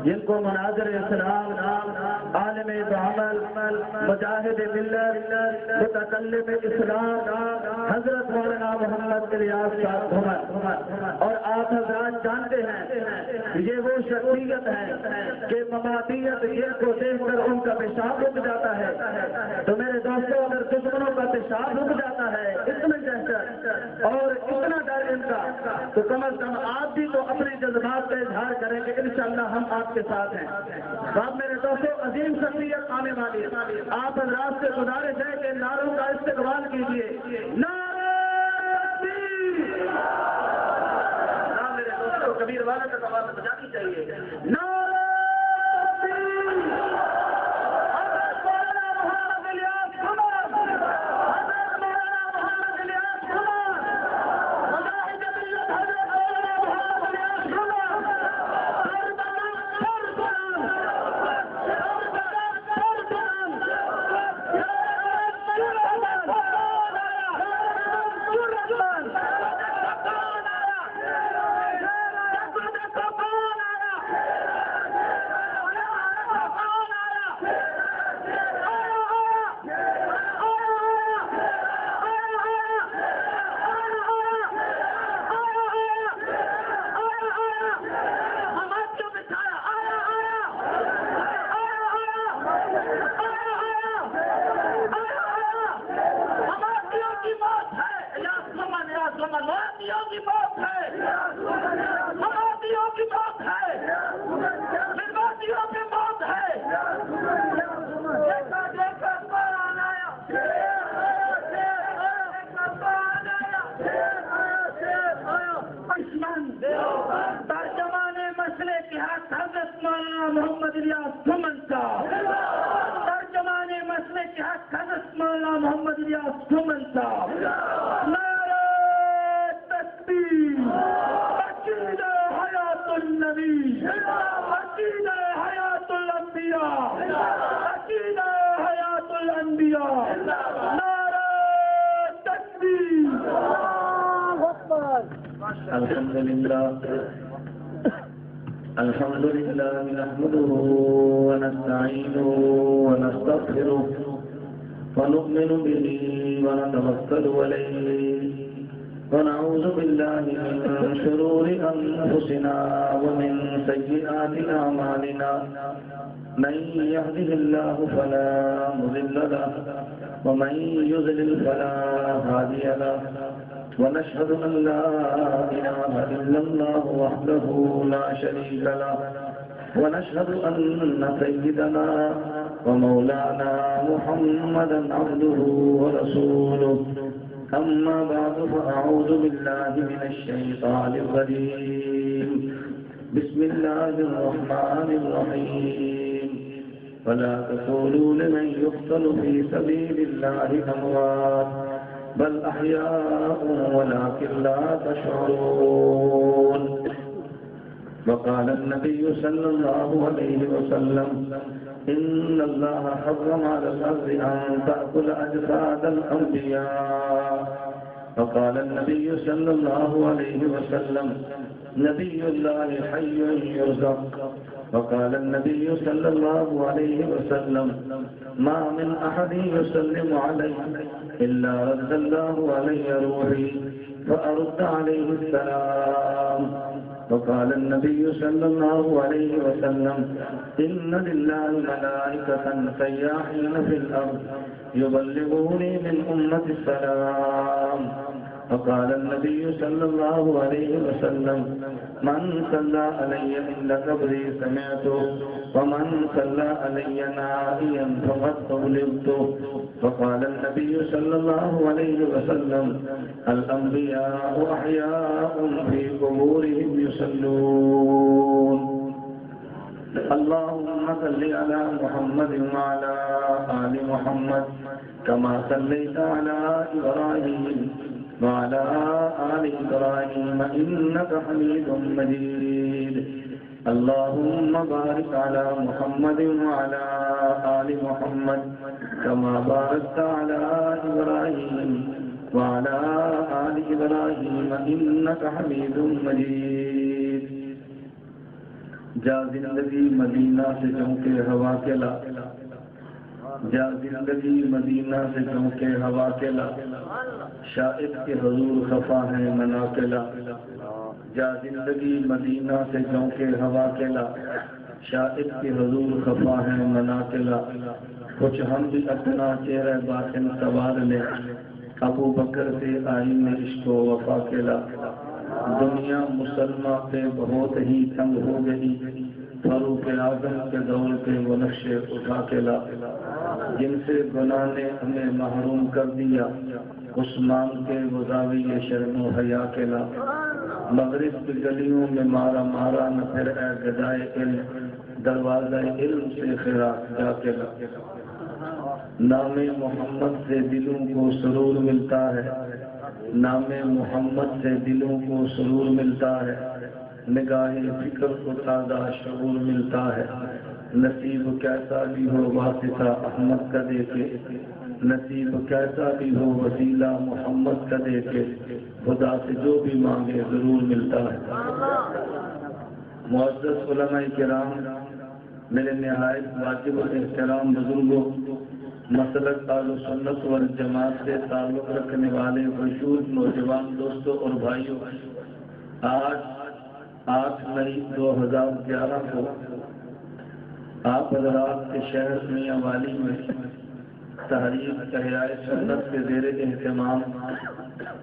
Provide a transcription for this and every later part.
جن کو مناظر اسلام، عالم عمل، مجاہد ملت، متکلم اسلام حضرت مولانا محمد الیاس صاحب عمر، اور آپ حضرات جانتے ہیں یہ وہ شخصیت ہے کہ مماتیت جن کو دیکھ کر ان کا پیشاب رک جاتا ہے۔ تو میرے دوستوں، اگر دشمنوں کا پیشاب رک جاتا ہے اتنے دہشت اور اتنا ڈر ان کا، تو کم از کم آپ بھی تو اپنے جذبات کا اظہار کریں کہ انشاءاللہ ہم آپ کے ساتھ ہیں۔ اب میرے دوستوں، عظیم شخصیت آنے والی ہے، آپ حضرات سے گزارش ہے کہ نعروں کا استقبال کیجیے۔ نعرہ تکبیر! میرے دوستوں، کبیر والا کا آواز بجانی چاہیے۔ نعرہ تکبیر! محمد الیاس گھمن صاحب، ترجمان مسئلے کے حق حضرت مولانا محمد الیاس گھمن صاحب۔ نعرہ تکبیر! عقیدہ حیات النبی، عقیدہ حیات الانبیاء، عقیدہ حیات الانبیاء۔ نعرہ تکبیر! الحمدللہ الحمد لله نحمده ونستعينه ونستغفره ونؤمن به ونتوكل عليه ونعوذ بالله من شرور أنفسنا ومن سيئات أعمالنا من يهده الله فلا مضل له ومن يضلل فلا هادي له ونشهد أن لا إله إلا الله وحده لا شريك له ونشهد أن سيدنا ومولانا محمدا عبده ورسوله أما بعد فأعوذ بالله من الشيطان الرجيم بسم الله الرحمن الرحيم ولا تقولوا لمن يقتل في سبيل الله أموات بل أحياء ولكن لا تشعرون وقال النبي صلى الله عليه وسلم إن الله حرم على الأرض أن تأكل أجساد الأنبياء وقال النبي صلى الله عليه وسلم نبي الله حي يرزق وقال النبي صلى الله عليه وسلم ما من أحد يسلم علي إلا رد الله علي روحي فأرد عليه السلام وقال النبي صلى الله عليه وسلم إن لله ملائكة سياحين في الأرض يبلغوني من أمة السلام وقال النبي صلى الله عليه وسلم من صلى علي عند قبري سمعته ومن صلى علي نائيا فقد أبلغته وقال النبي صلى الله عليه وسلم الأنبياء أحياء في قبورهم يصلون اللهم صل على محمد وعلى آل محمد كما صليت على إبراهيم وعلى آل إبراهيم إنك حميد مجيد اللهم بارك على محمد وعلى آل محمد كما باركت على إبراهيم وعلى آل إبراهيم إنك حميد مجيد جا زندگی مدینہ سے چونکے ہوا کے لا، جا زندگی مدینہ سے چونکے ہوا کے لا، شاہد کے حضور خفا ہیں منا کے لا، جا زندگی مدینہ سے چونکے ہوا کے لا، شاہد کے حضور خفا ہیں منا کے لا، کچھ ہم بھی اپنا چہرہ باطن سوار لے، ابو بکر سے آئین عشق و وفا کے لا، دنیا مسلمہ پہ بہت ہی تنگ ہو گئی، فاروق اعظم کے دور پہ وہ نقشے اٹھا کے لا، جن سے گناہ نے ہمیں محروم کر دیا، عثمان کے زاویہ شرم و حیا کے لا، مغرب کی گلیوں میں مارا مارا نہ پھر اے گدائے علم، دروازہ علم سے خیرات جا کے لا، نام محمد سے دلوں کو سرور ملتا ہے، نام محمد سے دلوں کو سرور ملتا ہے، نگاہ فکر کو تازہ شعور ملتا ہے، نصیب کیسا بھی ہو واسطہ احمد کا دیکھے، نصیب کیسا بھی ہو وسیلہ محمد کا دیکھے، خدا سے جو بھی مانگے ضرور ملتا ہے۔ معزز علماء کرام، میرے نہایت واجب الاحترام بزرگوں، مسلک اہل سنت والجماعت سے تعلق رکھنے والے خشوع نوجوان دوستوں اور بھائیوں، آج 8 مئی 2011 کو آپ حضرات کے شہر میاں والی میں تحریک احیاء سنت کے زیر اہتمام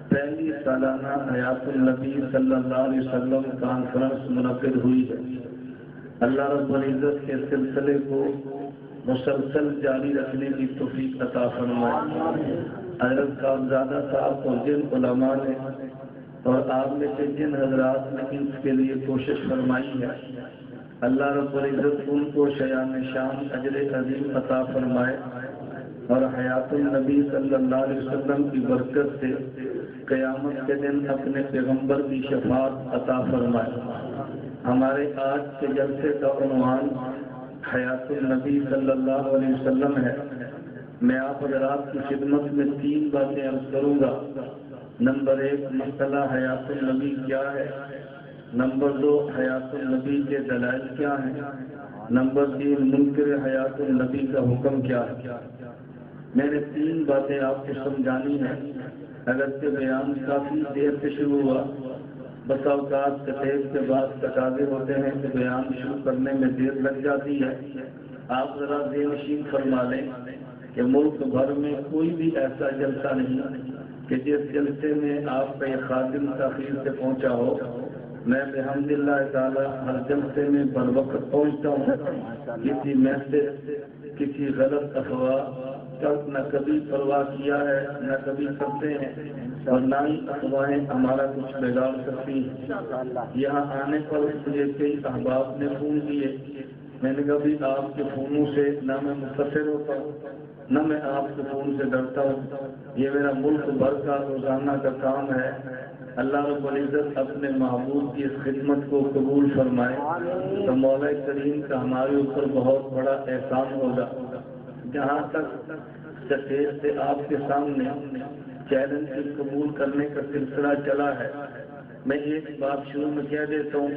پہلی سالانہ حیات النبی صلی اللہ علیہ وسلم کانفرنس منعقد ہوئی ہے۔ اللہ رب العزت کے سلسلے کو مسلسل جاری رکھنے کی توفیق عطا فرمائے۔ حضرت صاحبزادہ صاحب اور جن علماء نے اور آپ میں سے جن حضرات نے ان کے لیے کوشش فرمائی ہے، اللہ رب العزت ان کو شایان شان اجر عظیم عطا فرمائے اور حیات النبی صلی اللہ علیہ وسلم کی برکت سے قیامت کے دن اپنے پیغمبر کی شفاعت عطا فرمائے۔ ہمارے آج کے جلسے کا عنوان حیات النبی صلی اللہ علیہ وسلم ہے۔ میں آپ حضرات کی خدمت میں 3 باتیں عرض کروں گا۔ نمبر 1، مسئلہ حیات النبی کیا ہے؟ نمبر 2، حیات النبی کے دلائل کیا ہیں؟ نمبر 3، منکر حیات النبی کا حکم کیا ہے؟ میں نے 3 باتیں آپ کو سمجھانی ہیں۔ اگرچہ بیان کافی دیر سے شروع ہوا، بس اوقات تقریب کے بعد تقاضے ہوتے ہیں کہ بیان شروع کرنے میں دیر لگ جاتی ہے۔ آپ ذرا ذہن نشین فرما لیں کہ ملک بھر میں کوئی بھی ایسا جلسہ نہیں کہ جس جلسے میں آپ کا یہ خادم تاخیر سے پہنچا ہو۔ میں بحمد اللہ تعالی ہر جلسے میں بروقت پہنچتا ہوں۔ کسی میسج، کسی غلط افواہ کا نہ کبھی پرواہ کیا ہے، نہ کبھی کرتے ہیں، اور نہ ہی افواہیں ہمارا کچھ بگاڑ سکتی ہیں۔ یہاں آنے پر مجھے کئی احباب نے فون کیے، میں نے کہا بھی آپ کے فونوں سے نہ میں متاثر ہوتا ہوں، نہ میں آپ کے فون سے ڈرتا ہوں، یہ میرا ملک بھر کا روزانہ کا کام ہے۔ اللہ رب العزت اپنے محبوب کی اس خدمت کو قبول فرمائے تو مولا کریم کا ہمارے اوپر بہت بڑا احسان ہوگا۔ جہاں تک سٹیج سے آپ کے سامنے چیلنج قبول کرنے کا سلسلہ چلا ہے، میں ایک بات شروع میں کہہ دیتا ہوں،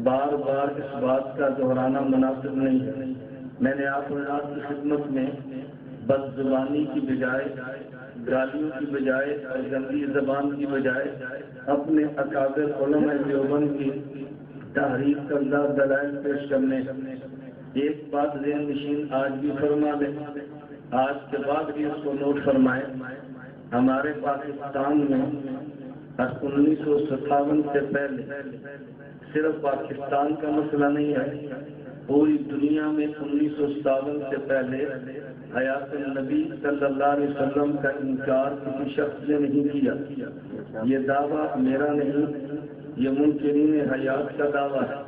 بار بار اس بات کا دہرانا مناسب نہیں ہے۔ میں نے آپ حضرات کی خدمت میں بد زبانی کی بجائے، گالیوں کی بجائے اور گندی زبان کی بجائے اپنے اکابر علماء دیوبند کی تحریک کردہ دلائل پیش کرنے، ایک بات ذہن نشین آج بھی فرما لیں، آج کے بعد بھی اس کو نوٹ فرمائیں۔ ہمارے پاکستان میں 1957 سے پہلے صرف پاکستان کا مسئلہ نہیں ہے، پوری دنیا میں 1957 سے پہلے حیات النبی صلی اللہ علیہ وسلم کا انکار کسی شخص نے نہیں کیا۔ یہ دعویٰ میرا نہیں، یہ منکرین حیات کا دعویٰ ہے۔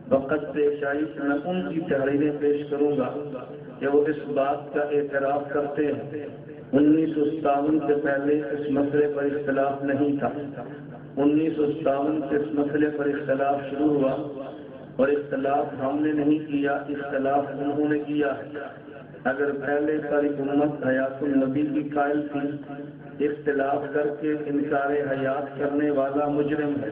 وقت پیش آئی میں ان کی تحریریں پیش کروں گا کہ وہ اس بات کا اعتراف کرتے ہیں 1957 سے پہلے اس مسئلے پر اختلاف نہیں تھا۔ 1957 سے اس مسئلے پر اختلاف شروع ہوا اور اختلاف ہم نے نہیں کیا، اختلاف انہوں نے کیا ہے۔ اگر پہلے ساری امت حیات النبی کی قائل تھی، اختلاف کر کے انکار حیات کرنے والا مجرم ہے،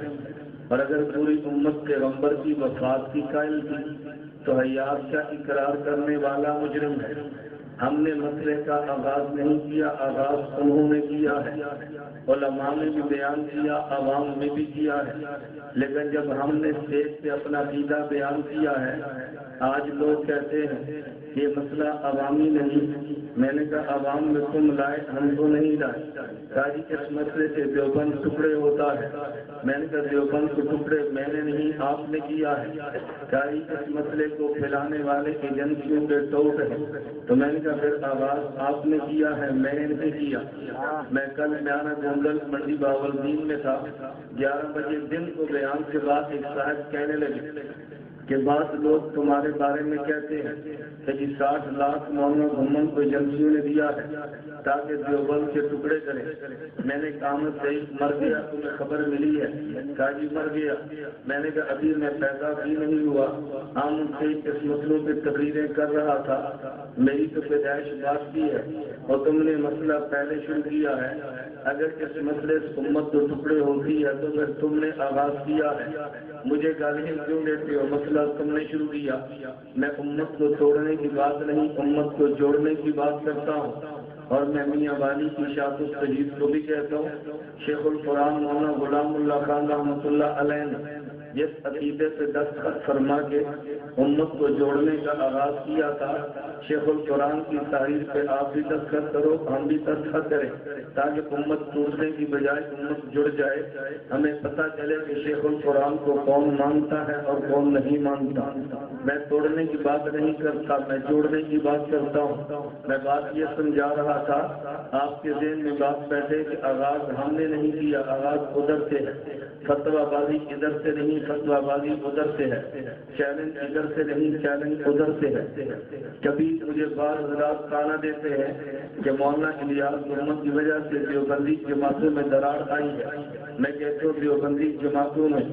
اور اگر پوری امت پیغمبر کی وفات کی قائل تھی تو حیات کا اقرار کرنے والا مجرم ہے۔ ہم نے مسئلے کا آغاز نہیں کیا، آغاز انہوں نے کیا ہے۔ علماء نے بھی بیان کیا، عوام میں بھی کیا ہے، لیکن جب ہم نے اسٹیج پہ اپنا عقیدہ بیان کیا ہے، آج لوگ کہتے ہیں یہ مسئلہ عوامی نہیں۔ میں نے کہا عوام میں تم لائے، ہم تو نہیں لائے۔ کہا جی اس مسئلے سے دیوبند ٹکڑے ہوتا ہے۔ میں نے کہا دیوبند کو ٹکڑے میں نے نہیں، آپ نے کیا ہے۔ کہا جی اس مسئلے کو پھیلانے والے ایجنسیوں کے ٹوٹ ہیں۔ تو میں نے کہا پھر آواز آپ نے کیا ہے، میں نے نہیں کیا۔ میں کل میانہ گونگل منڈی باولدین میں تھا، 11 بجے دن کو بیان کے بعد ایک صاحب کہنے لگے کہ بعض لوگ تمہارے بارے میں کہتے ہیں کہ 60 لاکھ مولانا گھمن کو ایجنسیوں نے دیا ہے تاکہ دیوبند کے ٹکڑے کریں۔ میں نے کہا احمد سعید مر گیا، تمہیں خبر ملی ہے؟ کہا جی مر گیا۔ میں نے کہا ابھی میں پیدا بھی نہیں ہوا، احمد سعید اس مسئلوں پہ تقریریں کر رہا تھا، میری تو پیدائش بات کی ہے اور تم نے مسئلہ پہلے شروع کیا ہے۔ اگر اس مسئلے سے امت تو ٹکڑے ہوتی ہے تو پھر تم نے آغاز کیا ہے، مجھے گالیاں کیوں دیتے ہو؟ مسئلہ تم نے شروع کیا۔ میں امت کو توڑنے کی بات نہیں، امت کو جوڑنے کی بات کرتا ہوں۔ اور میں میاں والی کی شاعت التجید کو بھی کہتا ہوں، شیخ القرآن مولانا غلام اللہ خان رحمۃ اللہ علیہ نے جس عقیدے پہ دستخط فرما کے امت کو جوڑنے کا آغاز کیا تھا، شیخ القرآن کی تحریر پہ آپ بھی دستخط کرو، ہم بھی دستخط کریں تاکہ امت ٹوٹنے کی بجائے امت جڑ جائے۔ ہمیں پتہ چلے کہ شیخ القرآن کو کون مانتا ہے اور کون نہیں مانتا۔ میں توڑنے کی بات نہیں کرتا، میں جوڑنے کی بات کرتا ہوں۔ میں بات یہ سمجھا رہا تھا، آپ کے ذہن میں بات بیٹھے کہ آغاز ہم نے نہیں کیا، آغاز ادھر سے ہے، فتویٰ بازی ادھر سے نہیں، فتویٰ بازی ادھر سے ہے، چیلنج ادھر سے نہیں، چیلنج ادھر سے ہے۔ کبھی مجھے بعض حضرات تانا دیتے ہیں کہ مولانا الیاس محمد کی وجہ سے دیوبندی جماعتوں میں دراڑ آئی ہے۔ میں کہتا ہوں دیوبندی جماعتوں میں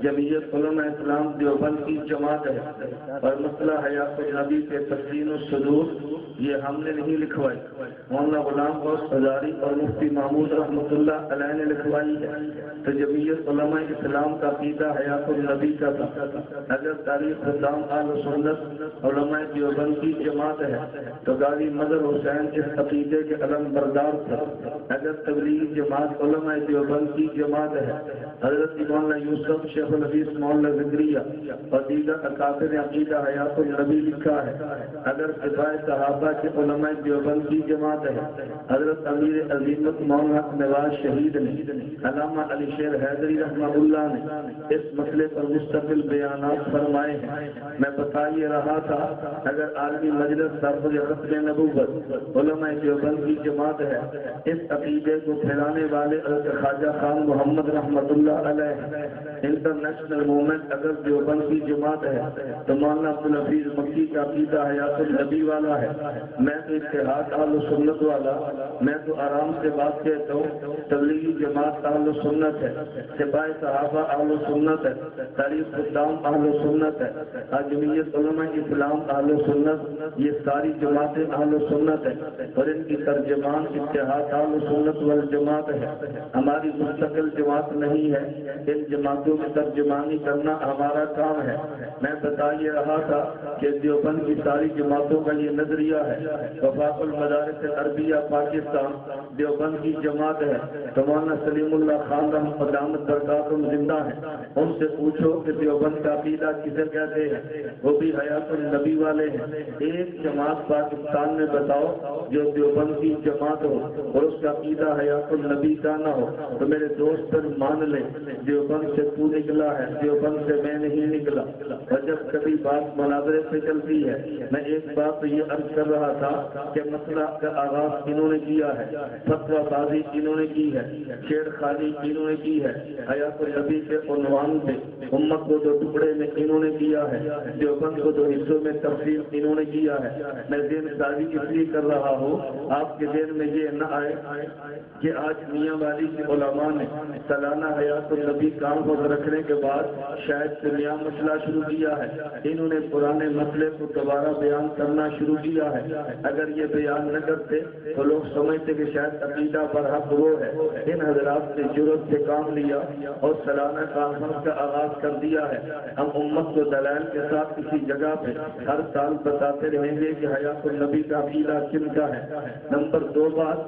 جمعیت علماء اسلام دیوبند کی جماعت ہے، اور مسئلہ حیات النبی کے تسلیم الصدور یہ ہم نے نہیں لکھوائی، مولانا غلام غوث ہزاری اور مفتی محمود رحمۃ اللہ علیہ نے لکھوائی ہے۔ تو جمعیت علماء اسلام کا عقیدہ حیات النبی کا تھا۔ اگر تاریخ خدام اہل سنت علماء دیوبند کی جماعت ہے تو غازی مظہر حسین اس عقیدے کے علم بردار تھا۔ اگر تبلیغی جماعت علماء دیوبند کی جماعت ہے، حضرت مولانا یوسف شیخ الحدیث مولانا زکریا اور دیگر اکابر نے عقیدہ حیات النبی لکھا ہے۔ اگر سپاہ صحابہ کے علماء دیوبند کی جماعت ہے، حضرت امیر عظیمت مولانا نواز شہید نے، علامہ علی شیر حیدری رحمہ اللہ نے اس مسئلے پر مستقل بیانات فرمائے ہیں۔ میں بتا یہ رہا تھا اگر عالمی مجلس سربراہ ختم نبوت علماء دیوبند کی جماعت ہے، اس عقیدے کو پھیلانے والے حضرت خواجہ خان محمد رحمۃ اللہ علیہ انٹرنیشنل موومنٹ اگر دیوبند کی جماعت ہے تو مولانا عبدالحفیظ مکی کا عقیدہ حیات النبی والا ہے۔ میں تو اتحاد اہل سنت والا، میں تو آرام سے بات کہتا ہوں، تبلیغی جماعت اہل سنت ہے، سپاہ صحابہ اہل سنت ہے، تاریخ خدام اہل سنت ہے، جمعیت علماء اسلام اہل سنت، یہ ساری جماعتیں اہل سنت ہے اور ان کی ترجمان اتحاد اہل سنت والجماعت ہے۔ ہماری مستقل جماعت نہیں ہے، ان جماعتوں میں ترجمانی کرنا ہمارا کام ہے۔ میں بتا یہ رہا تھا کہ دیوبند کی ساری جماعتوں کا یہ نظریہ ہے۔ وفاق المدارس عربیہ پاکستان دیوبند کی جماعت ہے، تو مولانا سلیم اللہ خان رحمۃ دامت برکاتہم زندہ ہیں، ان سے پوچھو کہ دیوبند کا عقیدہ کسے کہتے ہیں، وہ بھی حیات النبی والے ہیں۔ ایک جماعت پاکستان میں بتاؤ جو دیوبند کی جماعت ہو اور اس کا عقیدہ حیات النبی کا نہ ہو، تو میرے دوست پر مان لیں دیوبند سے تو نکلا ہے، دیوبند سے میں نہیں نکلا۔ اور جب کبھی بات مناظرے سے چلتی ہے، میں ایک بات تو یہ عرض کر رہا تھا کہ مسئلہ کا آغاز انہوں نے کیا ہے، فتویٰ بازی انہوں نے کی ہے، چھیڑ خانی انہوں نے کی ہے، حیات النبی کے عنوان پہ امت کو دو ٹکڑے میں انہوں نے کیا ہے، دیوبند کو دو حصوں میں تقسیم انہوں نے کیا ہے۔ میں ذہن سازی اس لیے کر رہا ہوں آپ کے ذہن میں یہ نہ آئے کہ آج میاں والی کے علماء نے سالانہ حیات النبی کانفرنس رکھنے کے بعد شاید کوئی نیا مسئلہ شروع کیا ہے، انہوں نے پرانے مسئلے کو دوبارہ بیان کرنا شروع کیا ہے۔ اگر یہ بیان نہ کرتے تو لوگ سمجھتے کہ شاید عقیدہ پر حق وہ ہے۔ ان حضرات نے جرأت سے کام لیا اور سالانہ کانفرنس کا آغاز کر دیا ہے۔ ہم امت کو دلائل کے ساتھ کسی جگہ پہ ہر سال بتاتے رہیں گے کہ حیات النبی کا عقیدہ کن کا ہے۔ نمبر 2 بات،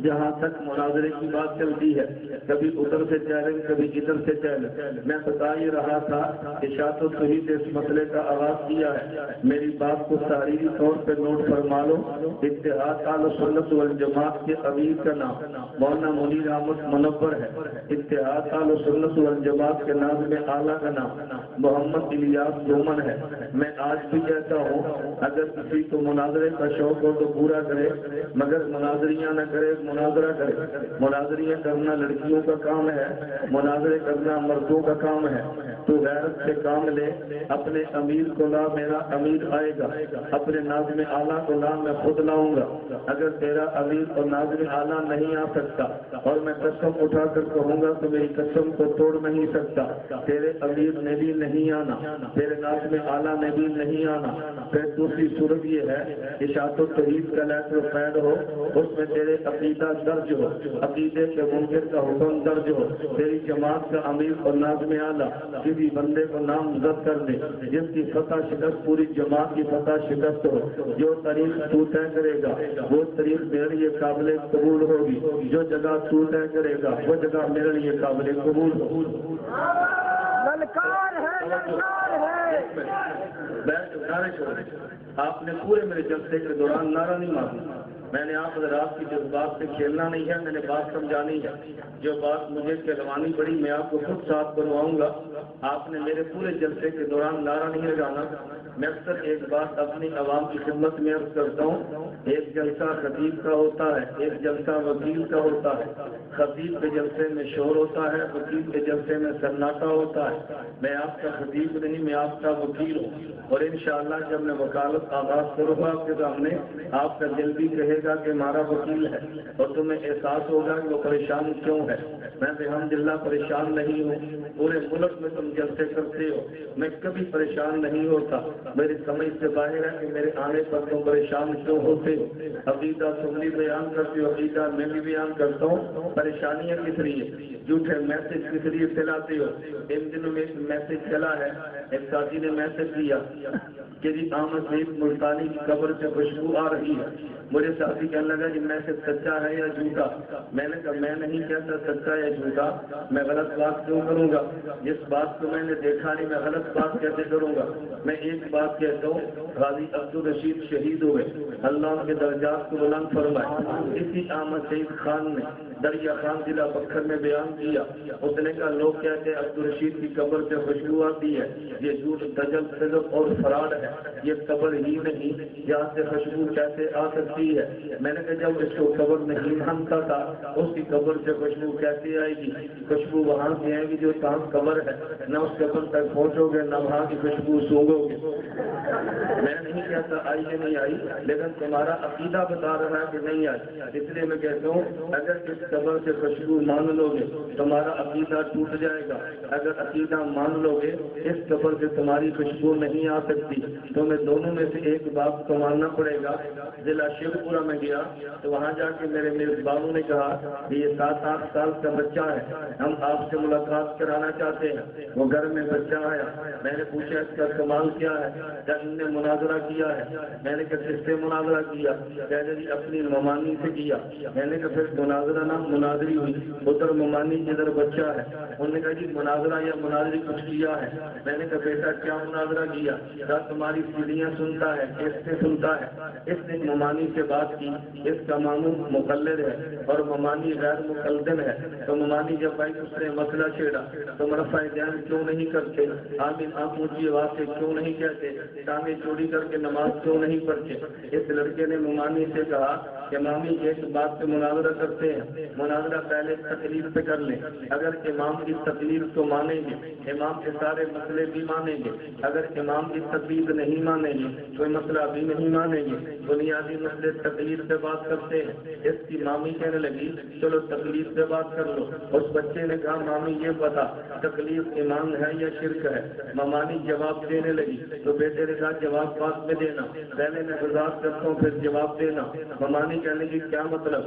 جہاں تک مناظرے کی بات چلتی ہے، کبھی ادھر سے چیلنج کبھی ادھر سے چیلنج، میں بتا ہی رہا تھا اشاعت التوحید اس مسئلے کا آغاز کیا ہے۔ میری بات کو تحریری طور پہ نوٹ فرما لو۔ اتحاد اہل سنت والجماعت کے امیر کا نام مولانا منیر احمد منور ہے۔ اتحاد اہل سنت والجماعت کے نازم اعلیٰ کا نام محمد الیاس دومن ہے۔ میں آج بھی کہتا ہوں اگر کسی کو مناظرے کا شوق ہو تو پورا کرے، مگر مناظریاں نہ کرے، مناظرہ کرے۔ مناظریاں کرنا لڑکیوں کا کام ہے، مناظرے کرنا مردوں کا کام ہے۔ تو غیرت سے کام لے، اپنے امیر کو لا، میرا امیر آئے گا، اپنے ناظم اعلیٰ کو لا، میں خود لاؤں گا۔ اگر تیرا امیر اور ناظم اعلیٰ نہیں آ سکتا اور میں قسم اٹھا کر کہوں گا تو میری قسم کو توڑ نہیں سکتا، تیرے امیر نے بھی نہیں آنا، تیرے ناظم اعلیٰ نے بھی نہیں آنا۔ پھر دوسری صورت یہ ہے اشاعت التوحید کا لیٹر پیڈ ہو، اس میں تیرے عقیدہ درج ہو، عقیدے کے منکر کا حکم درج ہو، تیری جماعت کا امیر اور ناظم اعلیٰ کسی بندے کو نامزد کر دے جس کی فتح شکست پوری جماعت کی فتح شکست ہو۔ جو تاریخ تو طے کرے گا وہ تاریخ میرے لیے قابل قبول ہوگی، جو جگہ تو طے کرے گا وہ جگہ میرے لیے قابل قبول ہوگی۔ للکار ہے، للکار ہے۔ آپ نے پورے میرے جلسے کے دوران نعرہ نہیں مارنا، میں نے آپ حضرات کی جذبات سے کھیلنا نہیں ہے، میں نے بات سمجھانی ہے۔ جو بات مجھے کہلوانی پڑی میں آپ کو خود ساتھ بنواؤں گا۔ آپ نے میرے پورے جلسے کے دوران نعرہ نہیں لگانا۔ میں اکثر ایک بات اپنی عوام کی خدمت میں عرض کرتا ہوں، ایک جلسہ خطیب کا ہوتا ہے، ایک جلسہ وکیل کا ہوتا ہے۔ خطیب کے جلسے میں شور ہوتا ہے، وکیل کے جلسے میں سناٹا ہوتا ہے۔ میں آپ کا خطیب نہیں، میں آپ کا وکیل ہوں، اور انشاءاللہ جب میں وکالت آغاز کروں گا آپ کے سامنے، آپ کا دل بھی کہے گا کہ ہمارا وکیل ہے، اور تمہیں احساس ہوگا کہ وہ پریشان کیوں ہے۔ میں الحمدللہ پریشان نہیں ہوں، پورے ملک میں تم جلسے کرتے ہو، میں کبھی پریشان نہیں ہوتا۔ میری سمجھ سے باہر ہے کہ میرے آنے پر تم پریشان کیوں ہوتے ہو۔ عقیدہ تم بھی بیان کرتے ہو، عقیدہ میں بھی بیان کرتا ہوں، پریشانیاں کس لیے، جھوٹے میسج کس لیے پھیلاتے ہو۔ ان دنوں میں ایک میسج چلا ہے، ایک ساتھی نے میسج دیا کہ جی احمد سعید ملتانی کی قبر سے خوشبو آ رہی ہے۔ مجھے ساتھی کہنے لگا کہ میسج سچا ہے یا جھوٹا۔ میں نے کہا میں نہیں کہتا سچا یا جھوٹا، میں غلط بات کیوں کروں گا، جس بات کو میں نے دیکھا نہیں میں غلط بات کیسے کروں گا۔ میں ایک بات کہتا ہوں، غازی عبدالرشید شہید ہوئے، اللہ ان کے درجات کو بلند فرمائے۔ اسی احمد سعید خان نے دریا خان ضلع بکھر میں بیان کیا، اس نے کہا لوگ کہتے ہیں عبدالرشید کی قبر سے خوشبو آتی ہے، یہ جھوٹ دجل کذب اور فراڈ ہے، یہ قبر ہی نہیں، یہاں سے خوشبو کیسے آ سکتی ہے۔ میں نے کہا جب اس کو قبر نہیں مانتا تھا اس کی قبر سے خوشبو کیسے آئے گی، خوشبو وہاں سے آئے گی جو کہاں قبر ہے، نہ اس قبر تک پہنچو گے نہ وہاں کی خوشبو سونگو گے۔ میں نہیں کہتا آئی یا نہیں آئی، لیکن تمہارا عقیدہ بتا رہا ہے کہ نہیں آئی، اس لیے میں کہتا ہوں اگر اس قبر سے خوشبو مان لو گے تمہارا عقیدہ ٹوٹ جائے گا، اگر عقیدہ مان لو گے اس قبر سے تمہاری خوشبو نہیں آ سکتی۔ تو میں دونوں میں سے ایک بات کو ماننا پڑے گا۔ ضلع شیو پورہ میں گیا تو وہاں جا کے میرے میزبانوں نے کہا کہ یہ 7-8 سال کا بچہ ہے، ہم آپ سے ملاقات کرانا چاہتے ہیں۔ وہ گھر میں بچہ آیا، میں نے پوچھا اس کا کمال کیا ہے، کیا ان نے مناظرہ کیا ہے؟ میں نے کہا کس سے مناظرہ کیا؟ کہتے جی اپنی ممانی سے کیا۔ میں نے کہا پھر مناظرہ نہ مناظری ہوئی، ادھر ممانی ادھر بچہ ہے۔ انہوں نے کہا جی مناظرہ یا مناظری کچھ کیا ہے؟ میں نے کہا بیٹا کیا مناظرہ کیا؟ کیا تمہاری سیڑھیاں سنتا ہے، کس سے سنتا ہے؟ اس نے ممانی سے بات کی، اس کا ماموں مقلد ہے اور ممانی غیر مقلدن ہے، تو ممانی جب آئی اس نے مسئلہ چھیڑا، تم رفع دھیان کیوں نہیں کرتے، آمین آپ اونچی آواز سے کیوں نہیں کہتے، ٹانگیں چوڑی کر کے نماز کیوں نہیں پڑھتے؟ اس لڑکے نے ممانی سے کہا کہ مامی ایک بات پہ مناظرہ کرتے ہیں، مناظرہ پہلے تقریر پہ کر لیں. اگر امام کی تقریر کو مانیں گے امام کے سارے مسئلے بھی مانیں گے. اگر امام کی تقریر نہیں مانیں گے کوئی مسئلہ بھی نہیں مانیں گے. بنیادی مسئلے تقریر سے بات کرتے ہیں. اس کی مامی کہنے لگی چلو تقریر سے بات کر لو. اس بچے نے کہا مامی یہ بتا تقریر ایمان ہے یا شرک ہے؟ مامانی جواب دینے لگی تو بیٹے نے کہا جواب بعد میں دینا، پہلے میں گزار کرتا ہوں پھر جواب دینا. مامانی کہنے کی کیا مطلب؟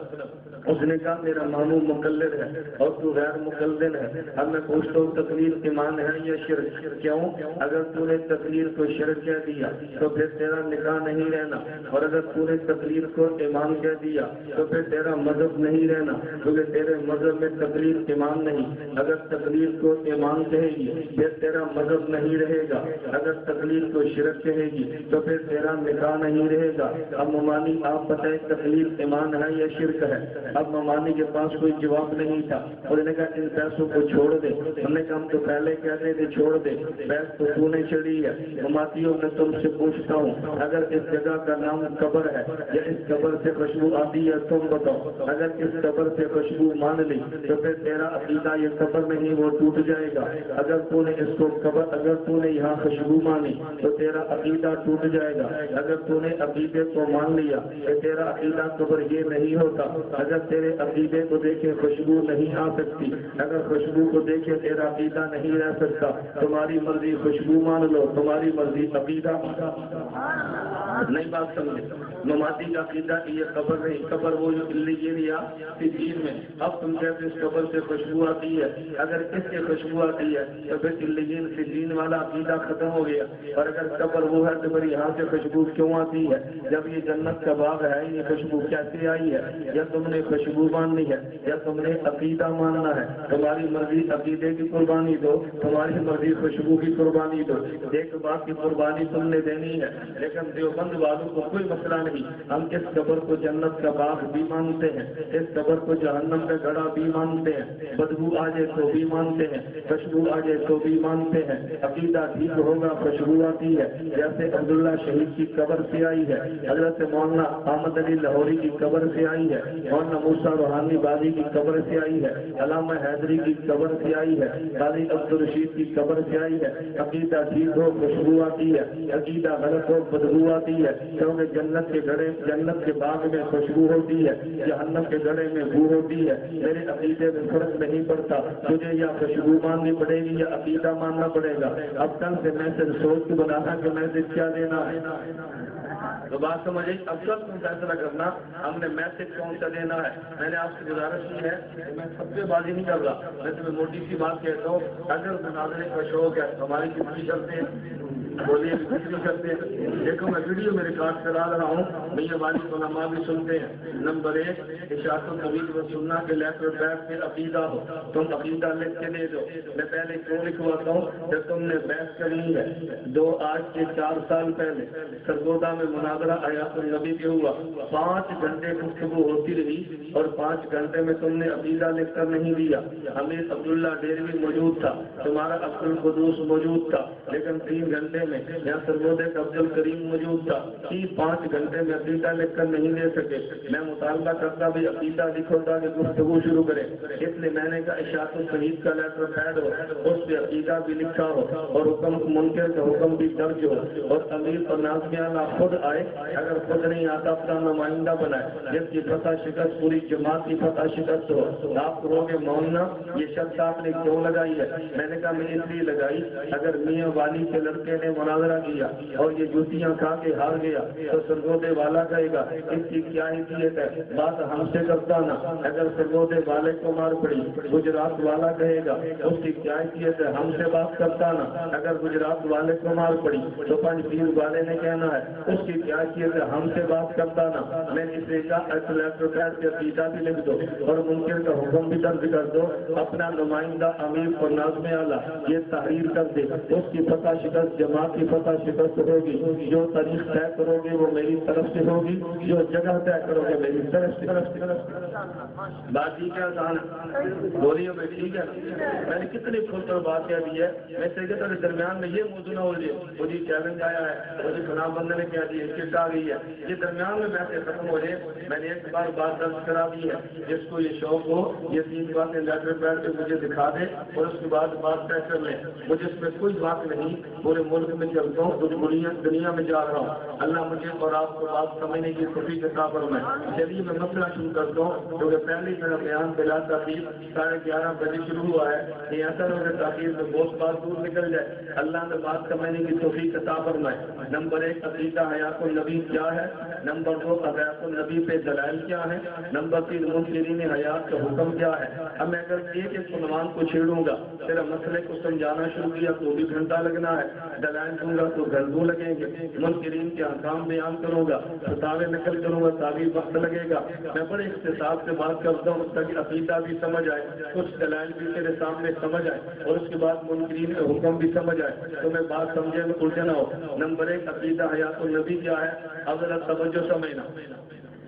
اس نے کہا میرا ماموں مقلد ہے اور تو غیر مقلد ہے. اب میں پوچھتا ہوں تقریر ایمان ہے یا شرک؟ کیوں؟ اگر تو نے تقریر کو شرک کہہ دیا تو پھر تیرا نکاح نہیں رہنا، اور اگر تو نے تقریر کو ایمان کہہ دیا تو پھر تیرا مذہب نہیں رہنا، کیونکہ تیرے مذہب میں تقریر ایمان نہیں. اگر تقریر کو ایمان کہے گی پھر تیرا مذہب نہیں رہے گا. اگر تقریر کو شرک کہے گی تو پھر تیرا نکاح نہیں رہے گا. اب ممانی آپ بتائیں تقریر ایمان ہے یا شرک ہے؟ اب ممانی کے پاس کوئی جواب نہیں تھا. انہوں نے کہا ان پیسوں کو چھوڑ دے. ہم نے کہا ہم تو پہلے کہتے تھے چھوڑ دے، پیس تو تو نے چڑھی ہے. مماتیوں میں تم سے پوچھتا ہوں اگر اس جگہ کا نام قبر ہے یا اس قبر سے خوشبو آتی ہے تم بتاؤ. اگر اس قبر سے خوشبو مان لی تو پھر تیرا عقیدہ یہ قبر نہیں وہ ٹوٹ جائے گا. اگر تو نے اس کو قبر اگر تو نے یہاں خوشبو مانی تو تیرا عقیدہ ٹوٹ جائے گا. اگر تو نے عقیدے کو مان لیا کہ تیرا عقیدہ قبر یہ نہیں ہوتا. اگر تیرے عقیدے کو دیکھے خوشبو نہیں آ سکتی، اگر خوشبو کو دیکھے تیرا عقیدہ نہیں رہ سکتا. تمہاری مرضی خوشبو مان لو، تمہاری مرضی عقیدہ نہیں. بات سمجھے؟ مماتی کا عقیدہ یہ قبر نہیں، قبر وہ جو علیین یا سجین میں. اب تم کہتے اس قبر سے خوشبو آتی ہے، اگر اس سے خوشبو آتی ہے تو پھر علیین سجین والا عقیدہ ختم ہو گیا. اور اگر قبر وہ ہے تو پھر یہاں سے خوشبو کیوں آتی ہے؟ جب یہ جنت کا باغ ہے یہ خوشبو کیسے آئی ہے؟ یا تم نے خوشبو ماننی ہے یا تم نے عقیدہ ماننا ہے. تمہاری مرضی عقیدے کی قربانی دو، تمہاری مرضی خوشبو کی قربانی دو. ایک بات کی قربانی تم نے دینی ہے. لیکن دیوبند والوں کو کوئی مسئلہ نہیں. ہم اس قبر کو جنت کا باغ بھی مانتے ہیں، اس قبر کو جہنم کا گڑھا بھی مانتے ہیں. بدبو آ جائے تو بھی مانتے ہیں، خوشبو آ جائے تو بھی مانتے ہیں. عقیدہ ٹھیک ہوگا خوشبو آتی ہے جیسے عبداللہ شہید کی قبر سے آئی ہے، حضرت مولانا احمد علی لاہوری کی قبر سے آئی ہے، مولانا موسیٰ روحانی بازی کی قبر سے آئی ہے، علامہ حیدری کی قبر سے آئی ہے، قاضی عبدالرشید کی قبر سے آئی ہے. عقیدہ ٹھیک ہو خوشبو آتی ہے، عقیدہ غلط ہو بدبو آتی ہے. کیونکہ جنت کے باغ میں خوشبو ہوتی ہے، جہنم کے گڑھے میں بو ہوتی ہے. میرے عقیدے میں فرق نہیں پڑتا، تجھے یا خوشبو ماننی پڑے گی یا عقیدہ ماننا پڑے گا. اب کل سے میسج سوچ کے بنانا کہ میسج کیا دینا ہے. تو بات سمجھے؟ اب سب تم فیصلہ کرنا ہم نے میسج کون سا دینا ہے. میں نے آپ سے گزارش کی ہے کہ میں سب سے بازی نہیں کر رہا، میں تمہیں موٹی سی بات کہتا ہوں. اگر مناظرے کا شوق ہے ہماری کتنی کرتے ہیں بولیے کتنی کرتے ہیں. دیکھو میں ویڈیو میں ریکارڈ کرا رہا ہوں، میاں والی علماء بھی سنتے ہیں. نمبر 1 اشاعت الطویل و سننا کے لیٹر پیڈ پہ عقیدہ ہو، تم عقیدہ لکھ کے دے دو. میں پہلے کیوں لکھواتا ہوں جب تم نے بحث کرنی ہے. آج سے 4 سال پہلے سرگودا میں مناظرہ حیات النبی کے ہوا. 5 گھنٹے گفتگو ہوتی رہی اور 5 گھنٹے میں تم نے عقیدہ لکھ کر نہیں دیا. امیر عبداللہ ڈیروی موجود تھا، تمہارا عبد القدوس موجود تھا، لیکن 3 گھنٹے میں یہاں سرگودے کا عبد الکریم موجود تھا. 5 گھنٹے میں عقیدہ لکھ کر نہیں دے سکے. میں مطالبہ کرتا بھی عقیدہ لکھو تاکہ گفتگو شروع کرے. اس لیے میں نے کہا اشاعت الشہید کا لیٹر پیڈ ہو، اس پہ عقیدہ بھی لکھا ہو اور حکم منکر کا حکم بھی درج ہو، اور امیر اور ناظمیہ خود آئے. اگر خود نہیں آتا اپنا نمائندہ بنائے جس کی فتح شکست پوری جماعت کی فتح شکست ہو. آپ کرو گے مولانا یہ شخص آپ نے کیوں لگائی ہے؟ میں نے کہا میں اس لیے لگائی اگر میاں والی کے لڑکے نے مناظرہ کیا اور یہ جوتیاں کھا کے ہار گیا تو سرگودے والا کہے گا اس کی کیا حیثیت ہے، بات ہم سے کرتا نا. اگر سرگودے والے کو مار پڑی گجرات والا کہے گا اس کی کیا حیثیت ہے، ہم سے بات کرتا نا. اگر گجرات والے کو مار پڑی تو پنج پیر والے نے کہنا ہے اس کی کیا حیثیت ہے، ہم سے بات کرتا نا. میں اس لیے کہا لیٹر پیڈ کے عقیدہ بھی لکھ دو اور منکر کا حکم بھی درج کر دو. اپنا نمائندہ امیر اور ناظم اعلیٰ یہ تحریر کر دے، اس کی فتح شکست جماعت جہاں کی فتح شکست ہوگی، جو تاریخ طے کرو گے وہ میری طرف سے ہوگی، جو جگہ طے کرو گے میری طرف سے۔ بات ٹھیک ہے آسان بولیے بھائی ٹھیک ہے؟ میں نے کتنی کھل کر بات کہہ دی ہے، میں سے کہ درمیان میں یہ موضوع نہ ہو جائے وہ جی چیلنج آیا ہے، وہ جی فلاں بندے نے کہہ دی کٹ آ گئی ہے، یہ درمیان میں سے ختم ہو جائے۔ میں نے ایک بار بات درج کرا دی ہے، جس کو یہ شوق ہو یہ 3 باتیں لیٹر پیڈ پہ مجھے دکھا دے اور اس کے بعد بات طے کر لیں۔ مجھے اس میں کوئی بات نہیں، پورے ملک میں چلتا ہوں، کچھ دنیا میں جا رہا ہوں، اللہ مجھے اور آپ کو بات سمجھنے کی توفیق عطا فرمائے۔ چلیے میں مسئلہ شروع کرتا ہوں، کیونکہ پہلے میرا بیان بلا تاخیر 11:30 بجے شروع ہوا ہے، یہ اثر ہو کہ تاخیر میں بہت بات دور نکل جائے، اللہ نے بات سمجھنے کی توفیق عطا فرمائے۔ نمبر 1 عقیدہ حیات النبی کیا ہے، نمبر 2 حیات النبی پہ دلائل کیا ہے، نمبر 3 منکرین حیات کا حکم کیا ہے۔ اب میں اگر ایک عنوان کو چھیڑوں گا، پھر مسئلے کو سمجھانا شروع کیا تو بھی گھنٹہ لگنا ہے، دلائل دوں گا تو گھنٹوں لگیں گے، منکرین کے احکام بیان کروں گا، فتاوے نقل کروں گا تاکہ وقت لگے گا۔ میں بڑے اختصاص سے بات کرتا ہوں تاکہ عقیدہ بھی سمجھ آئے، کچھ دلائل بھی میرے سامنے سمجھ آئے اور اس کے بعد منکرین کا حکم بھی سمجھ آئے، تو میں بات سمجھے میں الجھن ہو۔ نمبر 1 عقیدہ حیات النبی کیا ہے، اب توجہ سمجھنا،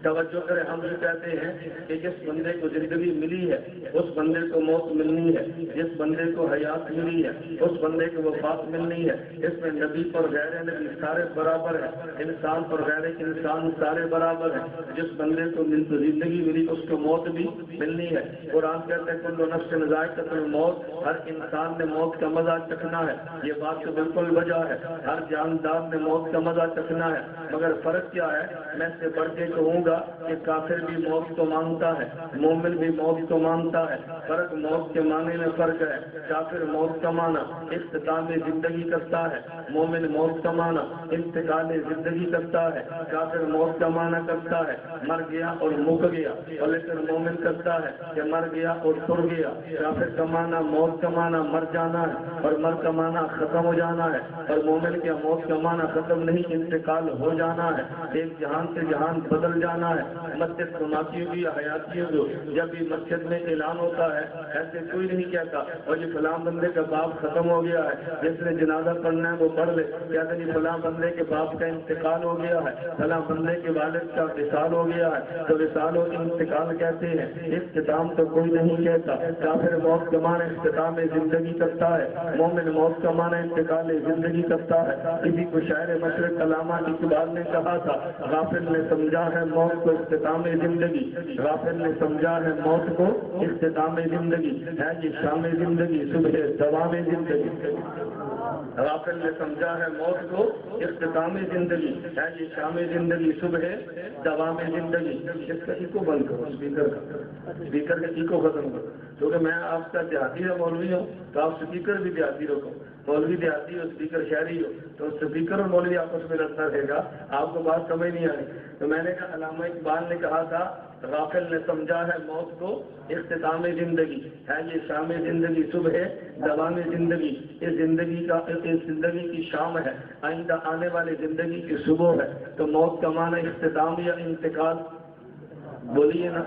توجہ کرے۔ ہم یہ کہتے ہیں کہ جس بندے کو زندگی ملی ہے اس بندے کو موت ملنی ہے، جس بندے کو حیات ملی ہے اس بندے کو وفات ملنی ہے۔ اس میں نبی پر غیر نبی سارے برابر ہیں، انسان پر غیر انسان سارے برابر ہیں۔ جس بندے کو زندگی ملی اس کو موت بھی ملنی ہے۔ قرآن کہتے ہیں کل نفس ذائقۃ الموت، ہر انسان نے موت کا مزہ چکھنا ہے۔ یہ بات تو بالکل وجہ ہے، ہر جاندار نے موت کا مزہ چکھنا ہے، مگر فرق کیا ہے؟ میں سے بڑھ کے کہوں گا کہ کافر بھی موت کو مانتا ہے، مومن بھی موت کو مانتا ہے، فرق موت کے معنی میں فرق ہے۔ کافر موت کا معنی اختتام زندگی کرتا ہے، مومن موت کا معنی انتقال زندگی کرتا ہے۔ کافر موت کا معنی کرتا ہے مر گیا اور مک گیا، اور لیکن مومن کرتا ہے کہ مر گیا اور چھڑ گیا۔ کافر کا معنی موت کا معنی مر جانا ہے اور مر کا معنی ختم ہو جانا ہے، اور مومن کے موت کا معنی ختم نہیں انتقال ہو جانا ہے، ایک جہان سے جہان بدل جانا ہے۔ مسجد سماتی ہوگی یا حیاتی ہوگی، جب بھی مسجد میں اعلان ہوتا ہے ایسے کوئی نہیں کہتا اور یہ فلاں بندے کا باپ ختم ہو گیا ہے، جس نے جنازہ پڑھنا ہے وہ پڑھ لے، کہتے نہیں فلاں بندے کے باپ کا انتقال ہو گیا ہے، فلاں بندے کے والد کا وصال ہو گیا ہے، تو وصال و انتقال کہتے ہیں، اختتام تو کوئی نہیں کہتا۔ کافر موت کا معنی اختتام زندگی کرتا ہے، مومن موت کا معنی انتقال زندگی کرتا ہے۔ کسی کو شاعر مشرق علامہ اقبال نے کہا تھا، غافل نے سمجھا ہے موت کو اختتام زندگی، غافل نے سمجھا ہے موت کو اختتام زندگی، ہے یہ شام زندگی صبح دوام زندگی۔ غافل نے سمجھا ہے موت کو اختتام زندگی، ہے یہ شام زندگی صبح دوام زندگی۔ اس کا ایکو بند کرو، اسپیکر کا ایکو ختم کرو، کیونکہ میں آپ کا دیہاتی مولوی ہوں تو آپ اسپیکر بھی دیہاتی رکھو، مولوی دیہاتی ہو اسپیکر شہری ہو تو اسپیکر اور مولوی آپس میں لڑتا رہے گا، آپ کو بات سمجھ نہیں آئی۔ تو میں نے کہا علامہ اقبال نے کہا تھا غافل نے سمجھا ہے موت کو اختتام زندگی، ہے یہ شام زندگی صبح دوام زندگی۔ اس زندگی کی شام ہے، آئندہ آنے والی زندگی کی صبح ہے۔ تو موت کا معنی اختتام یا انتقال، بولیے نا،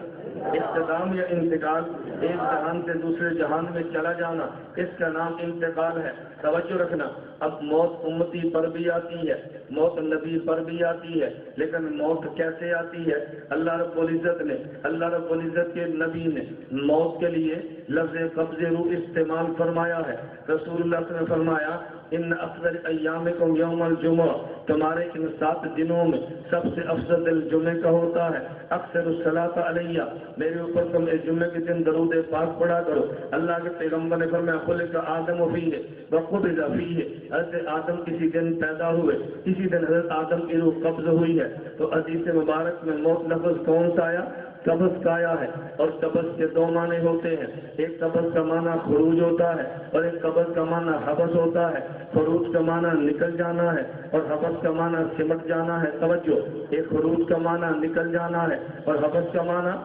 اختتام یا انتقال، ایک جہان سے دوسرے جہان میں چلا جانا، اس کا نام انتقال ہے۔ توجہ رکھنا، اب موت امتی پر بھی آتی ہے، موت نبی پر بھی آتی ہے، لیکن موت کیسے آتی ہے؟ اللہ رب العزت کے نبی نے موت کے لیے لفظ قبض روح استعمال فرمایا ہے۔ رسول اللہ صلی اللہ علیہ وسلم نے فرمایا ان افضل ایامکم یوم الجمعہ، تمہارے ان 7 دنوں میں سب سے افضل دن جمعے کا ہوتا ہے۔ اکثر الصلاۃ علیہ، میرے اوپر تم اس جمعے کے دن درود پاک پڑھا کرو۔ اللہ کے پیغمبر نے فرمایا خلق آدم فیہ وقبض فیہ، حضرت آدم کسی دن پیدا ہوئے، اسی دن حضرت آدم کی روح قبض ہوئی ہے۔ تو حدیث مبارک میں موت لفظ کون سا آیا؟ قبض کا آیا ہے، اور قبض کے 2 معنی ہوتے ہیں، ایک قبض کا معنی خروج ہوتا ہے اور ایک قبض کا معنی حبس ہوتا ہے۔ خروج کا معنی نکل جانا ہے اور حبس کا معنی سمٹ جانا ہے۔ توجہ، ایک خروج کا معنی نکل جانا ہے اور حبس کا معنی،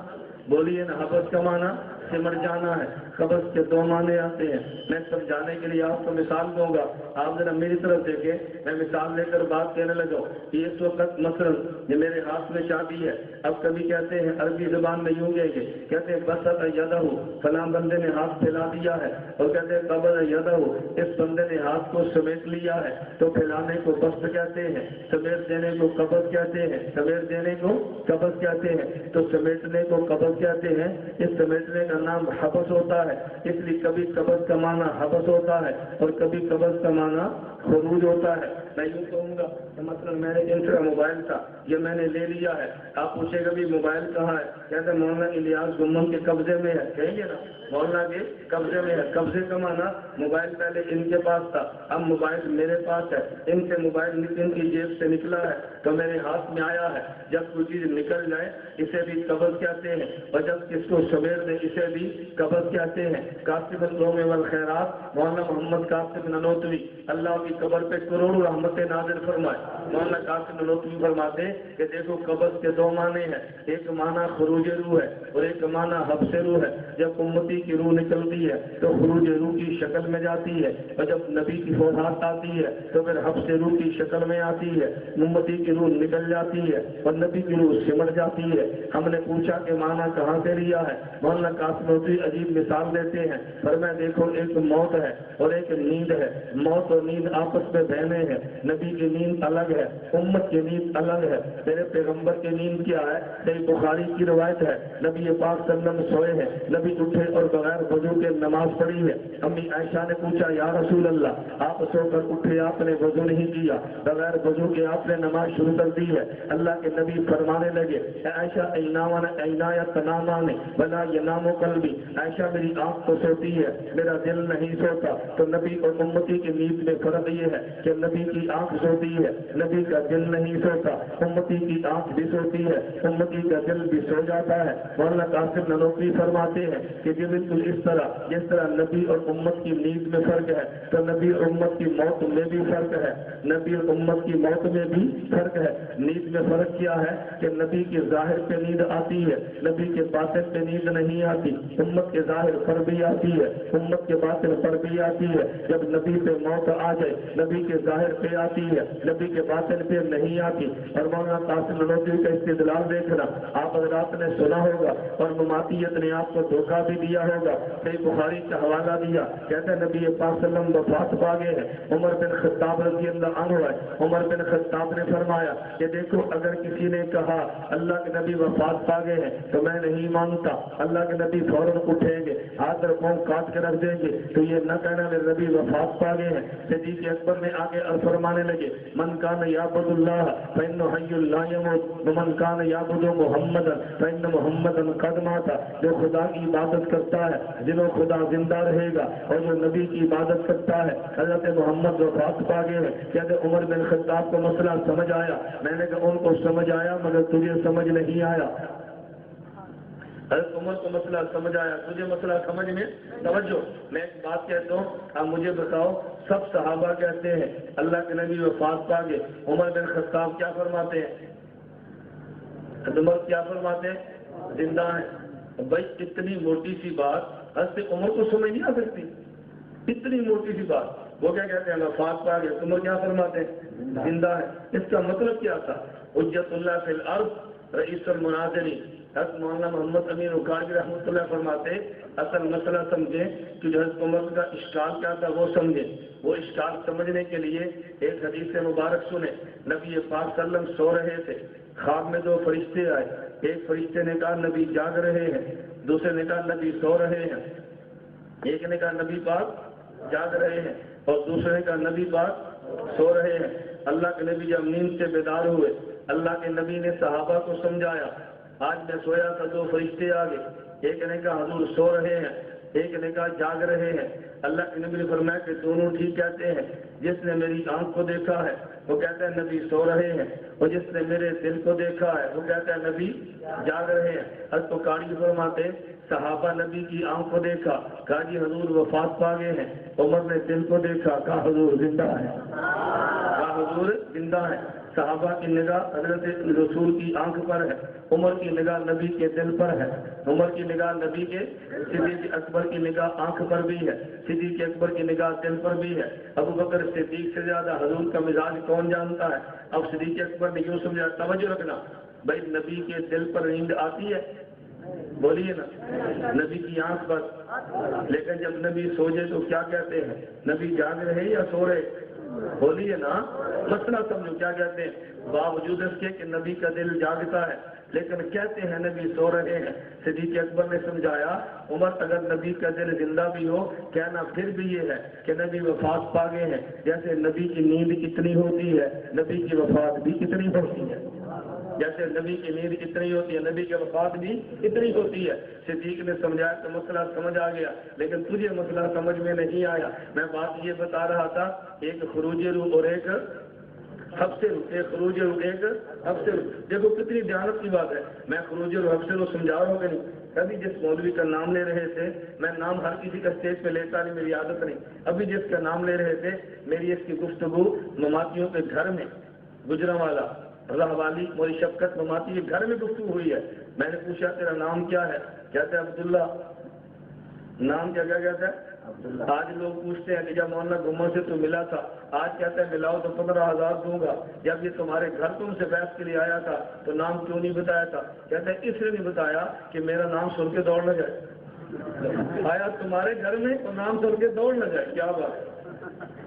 بولیے نا، حبس کا معنی سمٹ جانا ہے۔ قبض کے دو معنی آتے ہیں. میں سمجھانے کے لیے آپ کو مثال دوں گا, آپ ذرا میری طرف دیکھیں, میں مثال لے کر بات کہنے لگا. یہ اس وقت مثلا یہ میرے ہاتھ میں چابی ہے. اب کبھی کہتے ہیں عربی زبان میں یوں کہیں گے, کہتے ہیں بسط یدہ, فلاں بندے نے ہاتھ پھیلا دیا ہے, اور کہتے ہیں قبض یدہ, اس بندے نے ہاتھ کو سمیٹ لیا ہے. تو پھیلانے کو بسط کہتے ہیں, سمیٹ دینے کو قبض کہتے ہیں, سمیٹ دینے کو قبض کہتے ہیں. تو سمیٹنے کو قبض کہتے ہیں. اس سمیٹنے کا نام حبس ہوتا ہے. اس لیے کبھی قبض کا معنی حبس ہوتا ہے اور کبھی قبض کا معنی خروج ہوتا ہے. میں یوں کہوں گا کہ مثلا میں نے انٹرا موبائل تھا, یہ میں نے لے لیا ہے. آپ پوچھے گا بھی موبائل کہاں ہے, کہتے ہیں مولانا الیاس گمم کے قبضے میں ہے. کہیں گے نا مولانا کے قبضے میں ہے. قبضے کا معنی موبائل پہلے ان کے پاس تھا, اب موبائل میرے پاس ہے. ان سے موبائل ان کی جیب سے نکلا ہے تو میرے ہاتھ میں آیا ہے. جب کوئی چیز نکل جائے اسے بھی قبض کہتے ہیں, اور جب کس کو سمیٹ دے اسے بھی قبض کہتے ہیں. قاسم العلوم والخیرات مولانا محمد قاسم نانوتوی, اللہ کی قبر پہ کروڑوں رحمت نازل فرمائے. مولانا قاسم نانوتوی فرماتے کہ دیکھو قبض کے دو معنی ہیں, ایک معنی خروج روح ہے اور ایک معنی حبس روح ہے. جب امتی کی روح نکلتی ہے تو خروج روح کی شکل میں جاتی ہے, اور جب نبی کی وفات آتی ہے تو پھر حبس روح کی شکل میں آتی ہے. امتی کی روح نکل جاتی ہے اور نبی کی روح سمٹ جاتی ہے. ہم نے پوچھا کہ معنی کہاں سے لیا ہے. مولانا قاسم نانوتوی عجیب مثال دیتے ہیں, فرمایا دیکھو ایک موت ہے اور ایک نیند ہے. موت اور نیند آپس میں بہنے ہیں. نبی کی نیند الگ ہے, امت کی نیند الگ ہے. میرے پیغمبر کی نیند کیا ہے؟ صحیح بخاری کی روایت ہے, نبی پاک صلی اللہ علیہ وسلم سوئے ہیں, نبی اٹھے اور بغیر وضو کے نماز پڑھی ہے. امی عائشہ نے پوچھا یا رسول اللہ آپ سو کر اٹھے, آپ نے وضو نہیں کیا, بغیر وضو کے آپ نے نماز شروع کر دی ہے. اللہ کے نبی فرمانے لگے اے عائشہ عنایت تنامان بلا ینام قلبی, عائشہ میری آنکھ تو سوتی ہے میرا دل نہیں سوتا. تو نبی اور امتی کی نیند میں فرق یہ ہے کہ نبی کی آنکھ سوتی ہے, نبی کا دل نہیں سوتا. امتی کی آنکھ بھی سوتی ہے, امتی کا دل بھی سو جاتا ہے. مولانا قاسم نانوتوی فرماتے ہیں کہ یہ بالکل اس طرح جس طرح نبی اور امت کی نیند میں فرق ہے تو نبی اور امت کی موت میں بھی فرق ہے. نبی اور امت کی موت میں بھی فرق ہے. نیند میں فرق کیا ہے کہ نبی کے ظاہر پہ نیند آتی ہے, نبی کے باطن پہ نیند نہیں آتی. امت کے ظاہر پر بھی آتی ہے, امت کے باطن پر بھی آتی ہے. جب نبی پہ موت آ جائے نبی کے ظاہر پہ آتی ہے, نبی کے باطن پہ نہیں آتی. اور مولانا قاسم نانوتوی کا استدلال دیکھنا آپ حضرات نے سنا ہوگا, اور مماتیت نے آپ کو دھوکہ بھی دیا ہوگا. صحیح بخاری کا حوالہ دیا, کہتے ہیں نبی پاک صلی اللہ علیہ وسلم وفات پا گئے ہیں. عمر بن خطاب رضی اللہ عنہ ہے, عمر بن خطاب نے فرمایا کہ دیکھو اگر کسی نے کہا اللہ کے نبی وفات پا گئے ہیں تو میں نہیں مانتا, اللہ کے نبی فوراً اٹھیں گے, ہاتھ اور پاؤں کاٹ کے رکھ دیں گے, تو یہ نہ کہنا میرے نبی وفات پا گئے ہیں. صدیق اکبر نے آگے فرمانے لگے من کان یعبد اللہ فإنہ حی لا یموت ومن کان یعبد محمدا فإن محمدا قد مات. جو خدا کی عبادت کرتا ہے جنہوں خدا زندہ رہے گا, اور جو نبی کی عبادت کرتا ہے حضرت محمد وفات پا گئے ہیں. کہتے عمر بن خطاب کو مسئلہ سمجھ آیا. میں نے کہا ان کو سمجھ آیا مگر تجھے سمجھ نہیں آیا. حضرت عمر کو مسئلہ سمجھ آیا, تجھے مسئلہ سمجھ میں توجہ. میں ایک بات کہتا ہوں, آپ مجھے بتاؤ سب صحابہ کہتے ہیں اللہ کے نبی وفات پا گئے, عمر بن خطاب کیا فرماتے ہیں؟ عمر کیا فرماتے ہیں؟ زندہ ہیں. بھائی اتنی موٹی سی بات حضرت عمر کو سمجھ نہیں آ سکتی, اتنی موٹی سی بات. وہ کیا کہتے ہیں وفات پا گئے, عمر کیا فرماتے ہیں؟ زندہ ہے. اس کا مطلب کیا تھا؟ حجت اللہ فی الارض رئیس المناظرین. حضرت مولانا محمد امین اکاڑی رحمۃ اللہ فرماتے اصل مسئلہ سمجھیں کہ جو حضرت عمر کا اشکال کیا تھا وہ سمجھیں. وہ اشکال سمجھنے کے لیے ایک حدیث مبارک سنیں. نبی پاک صلی اللہ علیہ وسلم سو رہے تھے, خواب میں دو فرشتے آئے. ایک فرشتے نے کہا نبی جاگ رہے ہیں, دوسرے نے کہا نبی سو رہے ہیں. ایک نے کہا نبی پاک جاگ رہے ہیں اور دوسرے نے کہا نبی پاک سو رہے ہیں. اللہ کے نبی جب نیند سے بیدار ہوئے, اللہ کے نبی نے صحابہ کو سمجھایا آج میں سویا تھا دو فرشتے آ گئے. ایک نے کہا حضور سو رہے ہیں, ایک نے کہا جاگ رہے ہیں. اللہ کے نبی نے فرمایا کہ دونوں ٹھیک کہتے ہیں. جس نے میری آنکھ کو دیکھا ہے وہ کہتا ہے نبی سو رہے ہیں, اور جس نے میرے دل کو دیکھا ہے وہ کہتا ہے نبی جاگ رہے ہیں. حضرت قاری فرماتے صحابہ نبی کی آنکھ کو دیکھا, کہا جی حضور وفات پا گئے ہیں. عمر نے دل کو دیکھا, کہا حضور زندہ ہے. کہا حضور زندہ ہیں، صحابہ کی نگاہ حضرت رسول کی آنکھ پر ہے، عمر کی نگاہ نبی کے دل پر ہے، عمر کی نگاہ نبی کے، صدیق اکبر کی نگاہ آنکھ پر بھی ہے، صدیق اکبر کی نگاہ دل پر بھی ہے۔ ابو بکر صدیق سے زیادہ حضور کا مزاج کون جانتا ہے؟ اب صدیق اکبر نے یوں سمجھا، توجہ رکھنا بھائی، نبی کے دل پر نیند آتی ہے، بولیے نا، نبی کی آنکھ پر، لیکن جب نبی سو جائے تو کیا کہتے ہیں؟ نبی جاگ رہے یا سو رہے؟ بولیے نا، مسئلہ سمجھو کیا کہتے ہیں۔ باوجود اس کے کہ نبی کا دل جاگتا ہے لیکن کہتے ہیں نبی سو رہے ہیں۔ صدیق اکبر نے سمجھایا، عمر اگر نبی کا دل زندہ بھی ہو، کہنا پھر بھی یہ ہے کہ نبی وفات پا گئے ہیں، جیسے نبی کی نیند کتنی ہوتی ہے نبی کی وفات بھی کتنی ہوتی ہے، جیسے نبی کی نیند اتنی ہوتی ہے نبی کی وفات بھی اتنی ہوتی ہے۔ صدیق نے سمجھایا تو مسئلہ سمجھ آ گیا، لیکن تجھے مسئلہ سمجھ میں نہیں آیا۔ میں بات یہ بتا رہا تھا، ایک خروج روح اور ایک حبس روح، ایک خروج روح ایک حبس روح۔ دیکھو کتنی دیانت کی بات ہے، میں خروج روح حبس روح سمجھا رہا ہوں کہ نہیں؟ ابھی جس مولوی کا نام لے رہے تھے، میں نام ہر کسی کا اسٹیج پہ لیتا نہیں، میری عادت نہیں، ابھی جس کا نام لے رہے تھے، میری اس کی گفتگو مماتیوں کے گھر میں، گجرانوالا اللہ والی موری شفقت مماتی کے گھر میں گفتگو ہوئی ہے۔ میں نے پوچھا تیرا نام کیا ہے؟ کہتے ہیں عبداللہ۔ نام کیا کہتا ہے؟ آج لوگ پوچھتے ہیں کہ جب مولانا گمر سے تو ملا تھا، آج کہتا ہے ملاؤ تو 15,000 دوں گا، جب یہ تمہارے گھر تم سے بحث کے لیے آیا تھا تو نام کیوں نہیں بتایا تھا؟ کہتا ہے اس لیے نہیں بتایا کہ میرا نام سن کے دوڑ نہ جائے، آیا تمہارے گھر میں تو نام سن کے دوڑ نہ جائے۔ کیا بات ہے،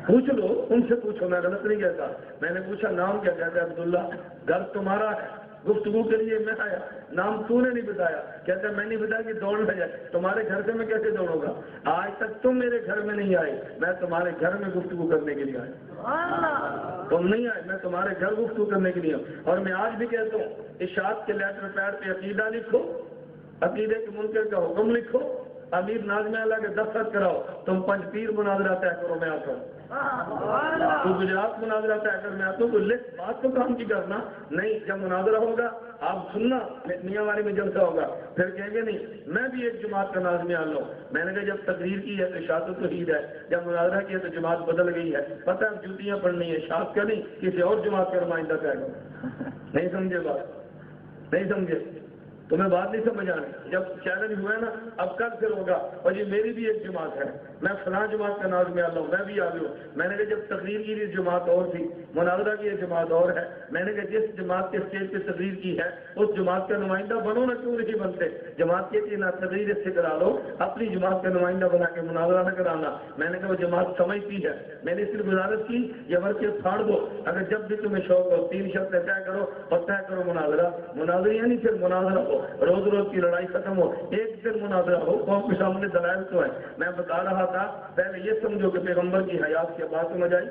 پوچھ لو، ان سے پوچھو، میں غلط نہیں کہتا۔ میں نے پوچھا نام کیا؟ کہتا ہے عبداللہ۔ گھر تمہارا ہے، گفتگو کے لیے میں آیا، نام تو نے نہیں بتایا۔ کہتا ہے میں نہیں بتایا کہ دوڑ نہ جائے، تمہارے گھر سے میں کیسے دوڑوں گا؟ آج تک تم میرے گھر میں نہیں آئے، میں تمہارے گھر میں گفتگو کرنے کے لیے آیا۔ تم نہیں آئے، میں تمہارے گھر گفتگو کرنے کے لیے آؤں۔ اور میں آج بھی کہتا ہوں، ارشاد کے لیٹر پیڈ پہ عقیدہ لکھو، عقیدے کے منکر کا حکم لکھو، امیر ناظم اللہ کے دستخط کراؤ، تم پنج پیر مناظرہ طے کرو، میں آتا ہوں۔ تو گجرات مناظرہ طے کر میں آتا ہوں، تو لکھ بات تو کام کی کرنا نہیں۔ جب مناظرہ ہوگا آپ سننا، میاں والی میں جلسہ ہوگا، پھر کہیں گے نہیں میں بھی ایک جماعت کا ناظم آ لوں۔ میں نے کہا جب تقریر کی ہے تو اشاعت توحید ہے، جب مناظرہ کیا تو جماعت بدل گئی ہے، پتہ ہے جوتیاں پڑنی ہے، اشاعت کا نہیں کسی اور جماعت کا نمائندہ طے کرو۔ نہیں سمجھے بات؟ نہیں سمجھے؟ تمہیں بات نہیں سمجھ آنے؟ جب چیلنج ہوا ہے نا، اب کل پھر ہوگا اور یہ میری بھی ایک جماعت ہے، میں فلاں جماعت کا ناظم آ لوں، میں بھی آ گیا۔ میں نے کہا جب تقریر کی جماعت اور تھی، مناظرہ کی جماعت اور ہے، میں نے کہا جس جماعت کے اسٹیج پہ تقریر کی ہے اس جماعت کا نمائندہ بنو نا، کیوں نہیں بنتے؟ جماعت کے نہ تقریر اس سے کرا لو، اپنی جماعت کا نمائندہ بنا کے مناظرہ نہ کرانا۔ میں نے کہا وہ جماعت سمجھتی ہے، میں نے صرف گزارش کی یہ ورکے پھاڑ دو، اگر جب بھی تمہیں شوق ہو 3 شرطیں طے کرو اور طے کرو مناظرہ۔ مناظرہ یعنی پھر مناظرہ ہو، روز روز کی لڑائی ختم ہو، ایک دن مناظرہ ہو، قوم کے سامنے دلائل تو ہے۔ میں بتا رہا تھا پہلے یہ سمجھو کہ پیغمبر کی حیات کی بات سمجھ آئی۔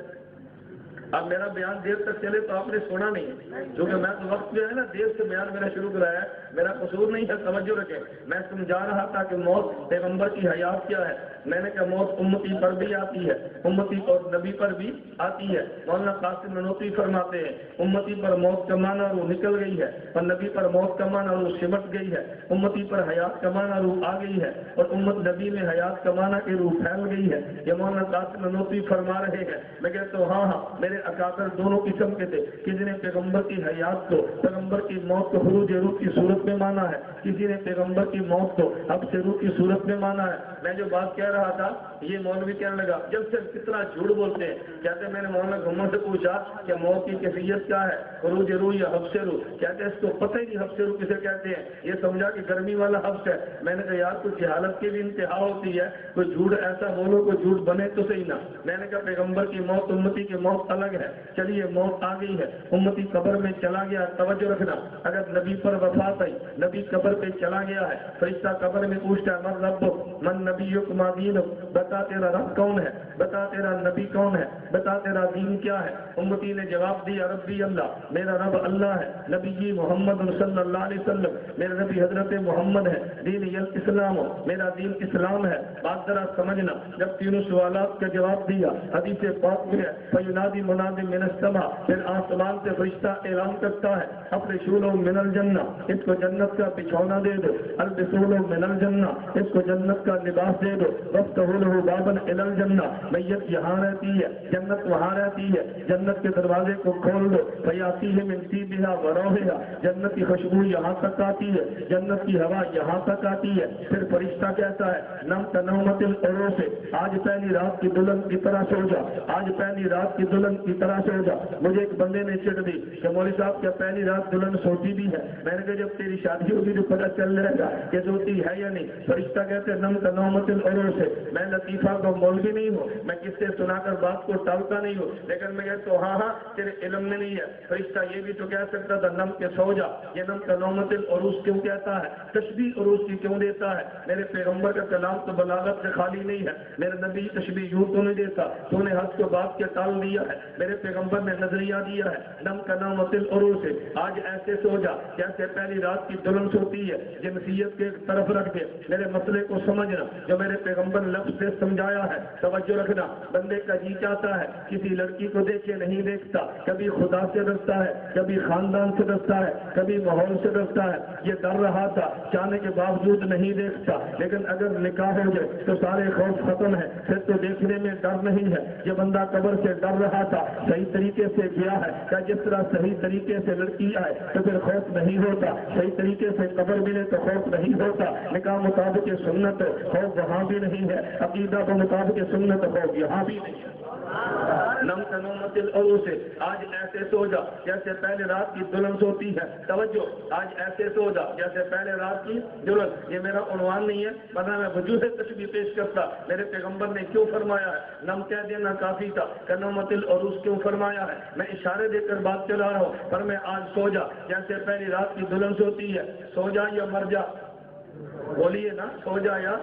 اب میرا بیان دیر تک چلے تو آپ نے سنا نہیں، کیونکہ میں تو وقت جو ہے نا دیر سے بیان میرا شروع کرایا ہے، میرا قصور نہیں ہے، توجہ رکھیں۔ میں سمجھا رہا تھا کہ موت پیغمبر کی حیات کیا ہے۔ میں نے کہا موت امتی پر بھی آتی ہے، امتی اور نبی پر بھی آتی ہے۔ مولانا قاسم نانوتوی فرماتے ہیں امتی پر موت کا معنی روح نکل گئی ہے اور نبی پر موت کا معنی روح سمٹ گئی ہے، امتی پر حیات کا معنی روح آ گئی ہے اور امت نبی میں حیات کا معنی کی روح پھیل گئی ہے۔ یہ مولانا قاسم نانوتوی فرما رہے ہیں۔ میں کہتا ہوں ہاں میرے اکابر دونوں قسم کے تھے، کسی نے پیغمبر کی حیات کو، پیغمبر کی موت کو خروج روح کی صورت میں مانا ہے، کسی نے پیغمبر کی موت کو اب سے روح کی صورت میں مانا ہے۔ میں جو بات کہہ رہا تھا یہ مولوی کہنے لگا جب سے کتنا جھوٹ بولتے ہیں، کہتے ہیں میں نے مولانا گھمر سے پوچھا کہ موت کی کیفیت کیا ہے، خروج روح یا حبس روح؟ کہتے ہیں اس کو پتہ ہی نہیں حبس روح کسے کہتے ہیں، یہ سمجھا کہ گرمی والا حبس ہے۔ میں نے کہا یار کچھ جہالت کی بھی انتہا ہوتی ہے، کوئی جھوٹ ایسا بولو کوئی جھوٹ بنے تو صحیح نہ۔ میں نے کہا پیغمبر کی موت امتی کی موت الگ ہے، چلیے موت آ گئی ہے، امتی قبر میں چلا گیا، توجہ رکھنا، اگر نبی پر وفات آئی، نبی قبر پہ چلا گیا ہے، فرشتہ قبر میں پوچھتا ہے من رب من نبیک ما دینک، بتا تیرا رب کون ہے، بتا تیرا نبی کون ہے، بتا تیرا دین کیا ہے؟ امتی نے جواب دیا ربی اللہ، میرا رب اللہ ہے، نبی محمد صلی اللہ علیہ وسلم، میرا نبی حضرت محمد ہے، دین اسلام، میرا دین اسلام ہے۔ بات ذرا سمجھنا، جب تینوں سوالات کا جواب دیا حدیث پاک میں ہے فینادی منادی من السما، پھر آسمان سے فرشتہ اعلان کرتا ہے افرشوا من الجنہ، اس کو جنت کا بچھونا دے دو، البسوا من الجنہ، اس کو جنت کا لباس دے دو، وافتحوا له بابا الى الجنہ، میت یہاں رہتی ہے، جنت وہاں رہتی ہے، جنت کے دروازے کو کھول دو، فیاتیہ من طیبھا وروحھا، جنت کی خوشبو یہاں تک آتی ہے، جنت کی ہوا یہاں تک آتی ہے۔ پھر فرشتہ کہتا ہے نمت نومت العروس، آج پہلی رات کی دلہن کی طرح سو جا، آج پہلی رات کی دلہن کی طرح سو جا۔ مجھے ایک بندے نے چٹ دی کہ مولوی صاحب کیا پہلی رات دلہن سوتی بھی ہے؟ میں نے کہا جب تیری شادی ہوگی تو پتہ چل جائے گا کہ سوتی ہے یا نہیں۔ فرشتہ کہتے ہیں نمت نومت العروس، میں لطیفہ کا مولوی نہیں ہوں، میں کس سے سنا کر بات کو ٹالتا نہیں ہوں، لیکن میں کہتا ہوں ہاں تیرے علم میں نہیں ہے۔ فرشتہ یہ بھی تو کہہ سکتا تھا نم کے سو جا، یہ نم کا نومت العروس کیوں کہتا ہے، تشبیہ عروس کی کیوں دیتا ہے؟ میرے پیغمبر کا کلام تو بلاغت سے خالی نہیں ہے، میرے نبی تشبیہ یوں تو نہیں دیتا، تو نے حد کو بات کے ٹال دیا ہے، میرے پیغمبر نے نظریہ دیا ہے نم کا نومت العروس، آج ایسے سو جا جیسے پہلی رات کی دلہن سوتی ہے۔ جنسیت کے ایک طرف رکھ کے میرے مسئلے کو سمجھنا، جو میرے پیغمبر لفظ سے سمجھایا ہے توجہ رکھنا۔ بندے کا جی چاہتا ہے کسی لڑکی کو دیکھے نہیں دیکھتا، کبھی خدا سے ڈرتا ہے، کبھی خاندان سے ڈرتا ہے، کبھی ماحول سے ڈرتا ہے، یہ ڈر رہا تھا چاہنے کے باوجود نہیں دیکھتا، لیکن اگر نکاح ہو جائے تو سارے خوف ختم ہے، پھر تو دیکھنے میں ڈر نہیں ہے۔ یہ بندہ قبر سے ڈر رہا تھا، صحیح طریقے سے گیا ہے، کیا جس طرح صحیح طریقے سے لڑکی آئے تو پھر خوف نہیں ہوتا، صحیح طریقے سے قبر ملے تو خوف نہیں ہوتا، نکاح مطابق سنت خوف وہاں بھی نہیں ہے، عقیدہ کے مطابق سنت خوف یہاں بھی نہیں ہے۔ نم تنومت العروس، آج ایسے سو جا جیسے پہلے رات کی دلہن سوتی ہے۔ توجہ، آج ایسے سو جا جیسے پہلے رات کی دلہن، یہ میرا عنوان نہیں ہے، ورنہ میں وجوہ تشبیہ پیش کرتا۔ میرے پیغمبر نے کیوں فرمایا ہے نم کہہ دینا کافی تھا، کنومت العروس کیوں فرمایا ہے؟ میں اشارے دے کر بات چلا رہا ہوں، پر میں آج سو جا جیسے پہلی رات کی دلہن سوتی ہے۔ سو جا یا مر جا، بولیے نا، سو جا یا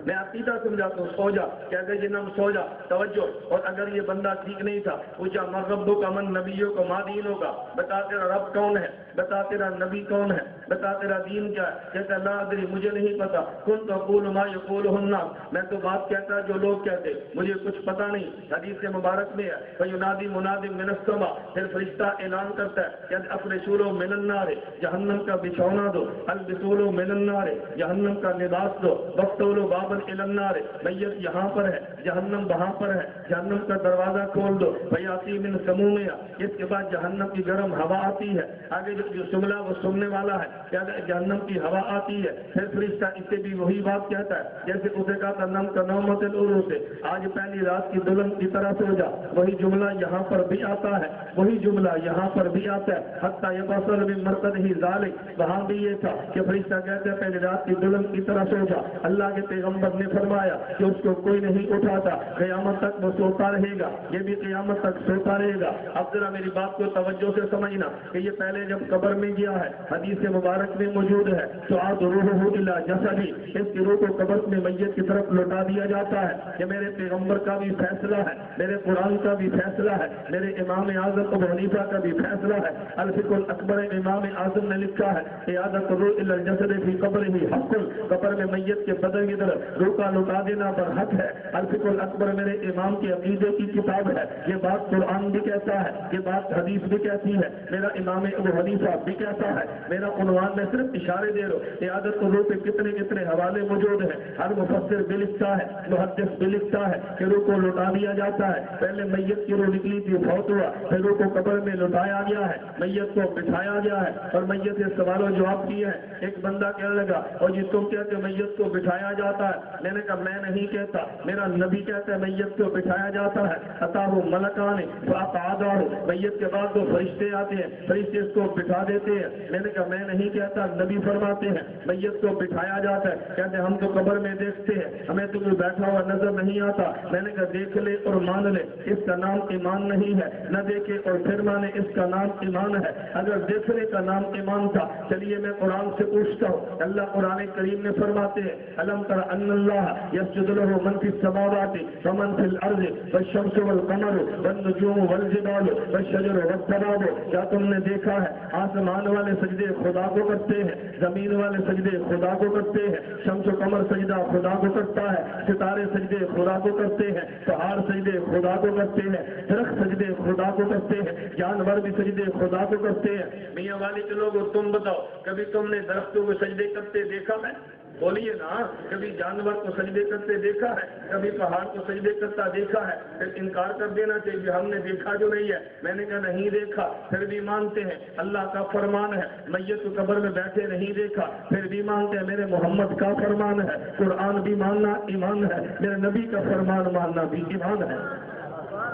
میں عقیدہ سمجھاتا ہوں، سو جا کہتے جنم سو جا۔ توجہ، اور اگر یہ بندہ ٹھیک نہیں تھا، پوچھا من ربک من نبیک ما دینک، بتا تیرا رب کون ہے، بتا تیرا نبی کون ہے، بتا تیرا دین کیا ہے؟ کہتا لا ادری، مجھے نہیں پتا، کنت اقول ما یقولہ الناس، میں تو بات کہتا جو لوگ کہتے، مجھے کچھ پتا نہیں۔ حدیث مبارک میں ہے فینادی منادی من السماء، پھر فرشتہ اعلان کرتا ہے کہ افرشوا من النار، جہنم کا بچھونا دو، البسوا من النار، جہنم کا لباس دو، وافتحوا بابا الی النار، میت یہاں پر ہے، جہنم وہاں پر ہے، جہنم کا دروازہ کھول دو، فیاتی من سمومہا، اس کے بعد جہنم کی گرم ہوا آتی ہے، آگے جو جملہ وہ سننے والا ہے، کہتا ہے جہنم کی ہوا آتی ہے، پھر فرشتہ اس سے بھی وہی بات کہتا ہے جیسے اسے کہا تھا نم کا نومت العروس، آج پہلی رات کی دلہن کی طرح سو جا، وہی جملہ یہاں پر بھی آتا ہے، وہی جملہ یہاں پر بھی آتا ہے، حتی یبصر من مرقدہ ذالک، وہاں بھی یہ تھا کہ فرشتہ کہتے ہیں پہلی رات کی دلہن کی طرح سو جا۔ اللہ کے پیغمبر نے فرمایا کہ اس کو کوئی نہیں اٹھاتا، قیامت تک وہ سوتا رہے گا، یہ بھی قیامت تک سوتا رہے گا۔ اب ذرا میری بات کو توجہ سے سمجھنا کہ یہ پہلے جب قبر میں گیا ہے، حدیث مبارک میں موجود ہے، تو آج روحہ الی جسدی، اس کی روح کو قبر میں میت کی طرف لوٹا دیا جاتا ہے۔ یہ میرے پیغمبر کا بھی فیصلہ ہے، میرے قرآن کا بھی فیصلہ ہے، میرے امام اعظم ابو حنیفہ کا بھی فیصلہ ہے۔ الفقہ الاکبر امام اعظم نے لکھا ہے عیادۃ الروح الی الجسد فی قبرہ حق، قبر میں میت کے بدن کی طرف روح کا لوٹا دینا پر حق ہے۔ الفقہ الاکبر میرے امام کے عقیدے کی کتاب ہے، یہ بات قرآن بھی کہتا ہے، یہ بات حدیث بھی کہتی ہے، میرا امام ابو حنیفہ بھی کہتا ہے۔ میرا عنوان میں صرف اشارے دے رہا ہوں، عیادت الروح پہ کتنے کتنے حوالے موجود ہیں، ہر مفسر بھی لکھتا ہے، محدث بھی لکھتا ہے کہ روح کو لوٹا دیا جاتا ہے۔ پہلے میت کی روح نکلی تھی، فوت ہوا، پھر روح کو قبر میں لوٹایا گیا ہے، میت کو بٹھایا گیا ہے اور میت سے سوال و جواب کیے ہیں۔ ایک بندہ کہنے لگا اور جی تم کہتے میت کو بٹھایا جاتا ہے، میں نے کہا میں نہیں کہتا، میرا نبی کہتا ہے میت کو بٹھایا جاتا ہے، اتاہ ملکان فاقعدہ، میت کے بعد دو فرشتے آتے ہیں، فرشتے اس کو بٹھا دیتے ہیں۔ میں نے کہا میں نہیں کہتا، نبی فرماتے ہیں میت کو بٹھایا جاتا ہے، کہتے ہیں ہم تو قبر میں دیکھتے ہیں، ہمیں تو کوئی بیٹھا ہوا نظر نہیں آتا۔ میں نے کہا دیکھ لے اور مان لے، اس کا نام ایمان نہیں ہے، نہ دیکھے اور پھر مانے، اس کا نام ایمان ہے۔ اگر دیکھنے کا نام ایمان تھا، چلیے میں قرآن سے پوچھتا ہوں، اللہ قرآن کریم میں فرماتے ہیں الم تر ان ان اللہ یسجد لہ من فی السماوات ومن فی الارض والشمس والقمر والنجوم والجبال والشجر والدواب. کیا تم نے دیکھا ہے آسمان والے سجدے خدا کو کرتے ہیں, زمین والے سجدے خدا کو کرتے ہیں, شمس و قمر سجدہ خدا کو کرتا ہے, ستارے سجدے خدا کو کرتے ہیں, پہاڑ سجدے خدا کو کرتے ہیں, درخت سجدے خدا کو کرتے ہیں, جانور بھی سجدے خدا کو کرتے ہیں. میاں والی کے لوگ تم بتاؤ کبھی تم نے درختوں کو سجدے کرتے دیکھا ہے؟ بولیے نا. کبھی جانور کو سجدے کرتے دیکھا ہے؟ کبھی پہاڑ کو سجدے کرتا دیکھا ہے؟ پھر انکار کر دینا چاہیے ہم نے دیکھا جو نہیں ہے. میں نے کہا نہیں دیکھا, پھر بھی مانتے ہیں اللہ کا فرمان ہے. میت کو قبر میں بیٹھے نہیں دیکھا, پھر بھی مانتے ہیں میرے محمد کا فرمان ہے. قرآن بھی ماننا ایمان ہے, میرے نبی کا فرمان ماننا بھی ایمان ہے.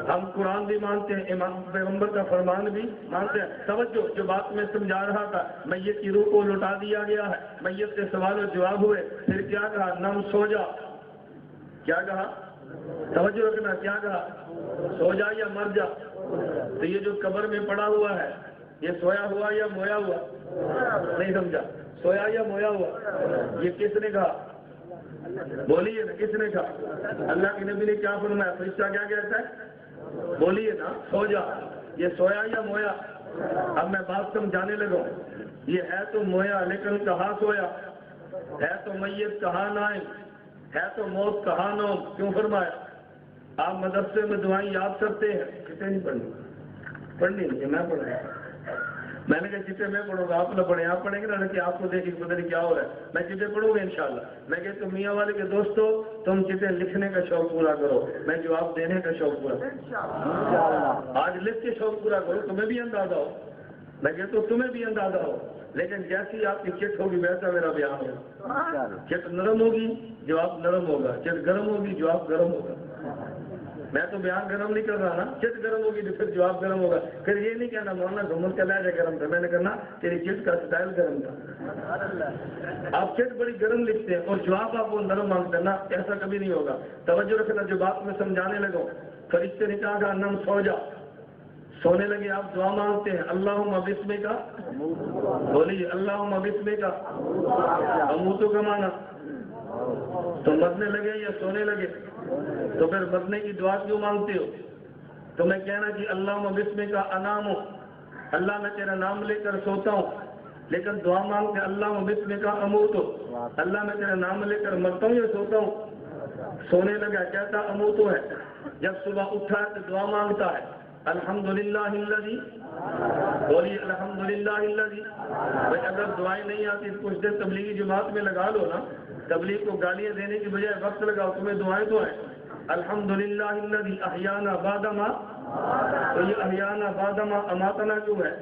ہم قرآن بھی مانتے ہیں, امام پیغمبر کا فرمان بھی مانتے ہیں. توجہ, جو بات میں سمجھا رہا تھا, میت کی روح کو لوٹا دیا گیا ہے, میت سے سوال و جواب ہوئے, پھر کیا کہا؟ نم سو جا. کیا کہا؟ توجہ رکھنا, کیا کہا؟ سو جا یا مر جا. تو یہ جو قبر میں پڑا ہوا ہے یہ سویا ہوا یا مویا ہوا؟ نہیں سمجھا, سویا یا مویا ہوا؟ یہ کس نے کہا؟ بولیے نا, کس نے کہا؟ اللہ کے نبی نے کیا فرمایا؟ فرشتہ کیا کہتا ہے؟ بولیے نا, سو جا. یہ سویا یا مویا؟ اب میں بات سمجھانے لگا. یہ ہے تو مویا لیکن کہاں سویا؟ ہے تو میت کہاں نائم؟ ہے تو موت کہاں نوم؟ کیوں فرمایا؟ آپ مدرسے میں دعائیں یاد کرتے ہیں, کتنے نہیں پڑھنی نہیں, میں پڑھ رہا ہوں. میں نے کہا جتنے میں پڑھوں گا آپ نہ پڑھیں, آپ پڑھیں گے نا کہ آپ کو دیکھ کے پتہ نہیں کیا ہو رہا ہے. میں جتنے پڑھوں گا انشاءاللہ. میں کہتا ہوں میاں والے کے دوستو تم جتنے لکھنے کا شوق پورا کرو, میں جواب دینے کا شوق پورا کرو. آج لکھ کے شوق پورا کرو, تمہیں بھی اندازہ ہو. میں کہتا ہوں تمہیں بھی اندازہ ہو, لیکن جیسی آپ کی چٹ ہوگی ویسا میرا بیان ہوگا. چٹ نرم ہوگی جواب نرم ہوگا, چٹ گرم ہوگی جواب گرم ہوگا. میں تو بیان گرم نہیں کر رہا نا, چٹ گرم ہوگی تو پھر جواب گرم ہوگا. پھر یہ نہیں کہنا مولانا گھومن کا لہجہ گرم تھا, میں نے کہنا تیری چٹ کا سٹائل گرم تھا. آپ چٹ بڑی گرم لکھتے ہیں اور جواب آپ وہ نرم مانگتے ہیں نا, ایسا کبھی نہیں ہوگا. توجہ رکھنا, جو بات میں سمجھانے لگا, فرشتے نے کہا نم سو جا. سونے لگے آپ دعا مانگتے ہیں اللہم بسمے کا, بولیے اللہم بسمے کا. اموتو کا مانا تو مرنے لگے یا سونے لگے؟ تو پھر مرنے کی دعا کیوں مانگتے ہو؟ تو میں کہنا کہ اللہم بسمے کا انام ہوں, اللہ میں تیرا نام لے کر سوتا ہوں. لیکن دعا مانگتے اللہم بسمے کا اموت ہو, اللہ میں تیرا نام لے کر مرتا ہوں یا سوتا ہوں؟ سونے لگا کہتا اموتو ہے. جب صبح اٹھا ہے تو دعا مانگتا ہے الحمدللہ الذی, بولیے الحمدللہ الذی. بھائی اگر دعائیں نہیں آتی تو کچھ دیر تبلیغی جماعت میں لگا لو نا, تبلیغ کو گالیاں دینے کی بجائے وقت لگاؤ, تمہیں دعائیں تو ہیں. الحمدللہ الذی احیانا بعد ما, تو یہ احیانا بعد ما اماتنا کیوں ہے؟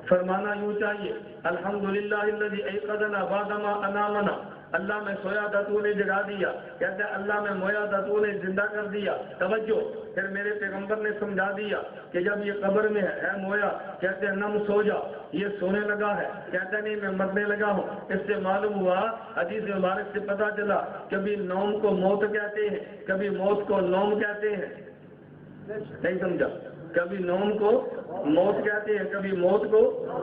فرمانا یوں چاہیے الحمدللہ الذی ایقظنا بعد ما انامنا. اللہ میں سویا تھا تو نے جگا دیا. کہتے ہیں اللہ میں مویا تھا تو نے زندہ کر دیا. توجہ, پھر میرے پیغمبر نے سمجھا دیا کہ جب یہ قبر میں ہے مویا, کہتے ہیں نم سو جا. یہ سونے لگا ہے, کہتا نہیں میں مرنے لگا ہوں. اس سے معلوم ہوا, حدیث مبارک سے پتا چلا, کبھی نوم کو موت کہتے ہیں, کبھی موت کو نوم کہتے ہیں. نہیں سمجھا, کبھی نوم کو موت کہتے ہیں, کبھی موت کو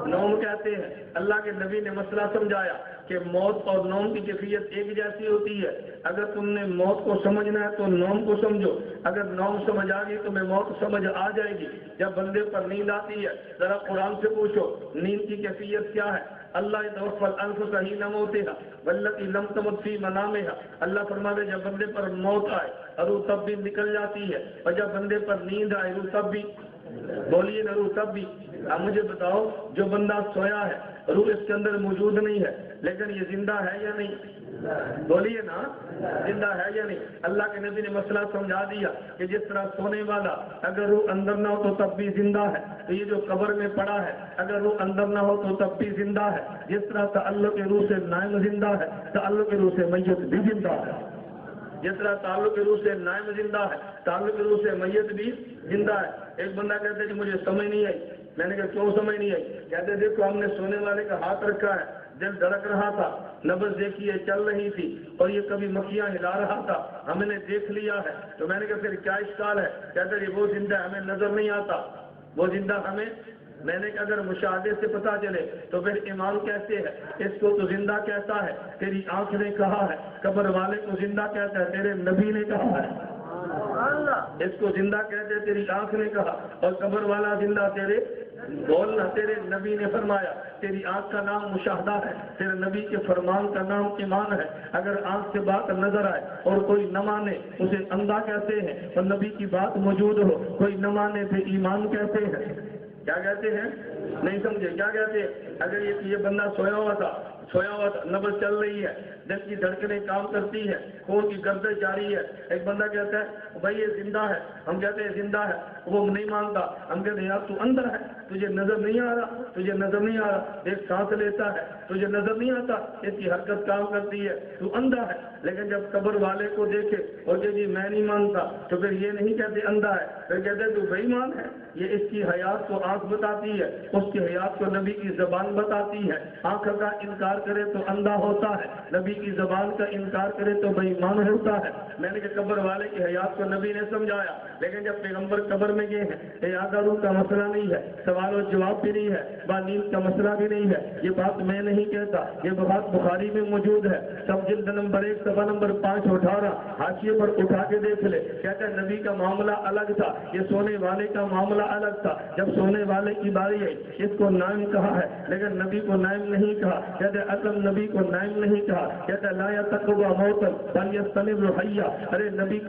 نوم کہتے ہیں. اللہ کے نبی نے مسئلہ سمجھایا کہ موت اور نوم کی کیفیت ایک جیسی ہوتی ہے. اگر تم نے موت کو سمجھنا ہے تو نوم کو سمجھو, اگر نوم سمجھ آ گئی تو میں موت سمجھ آ جائے گی. جب بندے پر نیند آتی ہے ذرا قرآن سے پوچھو نیند کی کیفیت کیا ہے. اللہ یتوفی الانفس حین موتہا واللتی لم تمت فی منامہا. اللہ فرماتے جب بندے پر موت آئے روح تب بھی نکل جاتی ہے, اور جب بندے پر نیند آئے روح تب بھی, بولیے نا روح تب بھی. اب مجھے بتاؤ, جو بندہ سویا ہے روح اس کے اندر موجود نہیں ہے, لیکن یہ زندہ ہے یا نہیں؟ بولیے نا, زندہ ہے یا نہیں؟ اللہ کے نبی نے مسئلہ سمجھا دیا کہ جس طرح سونے والا اگر روح اندر نہ ہو تو تب بھی زندہ ہے, تو یہ جو قبر میں پڑا ہے اگر روح اندر نہ ہو تو تب بھی زندہ ہے. جس طرح تعلق روح سے نائم زندہ ہے, تعلق روح سے میت بھی زندہ ہے. جس طرح تعلق روح سے نائم زندہ ہے, تعلق روح سے میت بھی زندہ ہے. ایک بندہ کہتے کہ مجھے سمجھ نہیں آئی. میں نے کہا کیوں سمجھ نہیں آئی؟ کہتے دیکھو ہم نے سونے والے کا ہاتھ رکھا ہے, دل دھڑک رہا تھا, نبض دیکھیے چل رہی تھی, اور یہ کبھی مکھیاں ہلا رہا تھا, ہم نے دیکھ لیا ہے. تو میں نے کہا پھر کیا اشکال ہے؟ کہتے یہ وہ زندہ ہمیں نظر نہیں آتا, وہ زندہ ہمیں میں نے کہا اگر مشاہدے سے پتا چلے تو پھر ایمان کیسے ہے؟ اس کو تو زندہ کہتا ہے تیری آنکھ نے کہا ہے، قبر والے کو زندہ کہتا ہے تیرے نبی نے کہا ہے، اس کو زندہ کہتے ہیں تیری آنکھ نے کہا، اور قبر والا زندہ تیرے بولنا تیرے نبی نے فرمایا۔ تیری آنکھ کا نام مشاہدہ ہے، تیرے نبی کے فرمان کا نام ایمان ہے۔ اگر آنکھ سے بات نظر آئے اور کوئی نہ مانے اسے اندھا کہتے ہیں، اور نبی کی بات موجود ہو کوئی نہ مانے تو ایمان کہتے ہیں۔ کیا کہتے ہیں؟ نہیں سمجھے کیا کہتے ہیں؟ اگر یہ بندہ سویا ہوا تھا، نبض چل رہی ہے، دل کی دھڑکنیں کام کرتی ہے، خون کی گردش جاری ہے، ایک بندہ کہتا ہے بھائی یہ زندہ ہے، ہم کہتے ہیں زندہ ہے، وہ نہیں مانتا، ہم کہتے ہیں یار تو اندر ہے، تجھے نظر نہیں آ رہا، تجھے نظر نہیں آ رہا، ایک سانس لیتا ہے تجھے نظر نہیں آتا، اس کی حرکت کام کرتی ہے، تو اندھا ہے۔ لیکن جب قبر والے کو دیکھے اور کہ جی میں نہیں مانتا، تو پھر یہ نہیں کہتے اندھا ہے، پھر کہتے تو بے ایمان ہے۔ یہ اس کی حیات کو آنکھ بتاتی ہے، اس کی حیات کو نبی کی زبان بتاتی ہے۔ آنکھ کا انکار کرے تو اندھا ہوتا ہے، نبی کی زبان کا انکار کرے تو بے ایمان ہوتا ہے۔ میں نے کہ قبر والے کی حیات کو نبی نے سمجھایا، لیکن جب پیغمبر قبر میں گئے ہیں، یادہ روح کا مسئلہ نہیں ہے، سوال و جواب بھی نہیں ہے، نیند کا مسئلہ بھی نہیں ہے، یہ بات میں نہیں کہتا، یہ بات بخاری میں موجود ہے، سب جلد نمبر 1 صفحہ نمبر 518 حاشیے پر اٹھا کے دیکھ لے۔ کہتا ہے نبی کا معاملہ الگ تھا، یہ سونے والے کا معاملہ الگ تھا۔ جب سونے والے کی باری ہے اس کو نائم کہا ہے، لیکن نبی کو نائم نہیں کہا۔ کہتے ہیں اصل نبی کو نائم نہیں کہا، کہتا ہے لا یتقوا موتا بل یستمر حیا۔ ارے نبی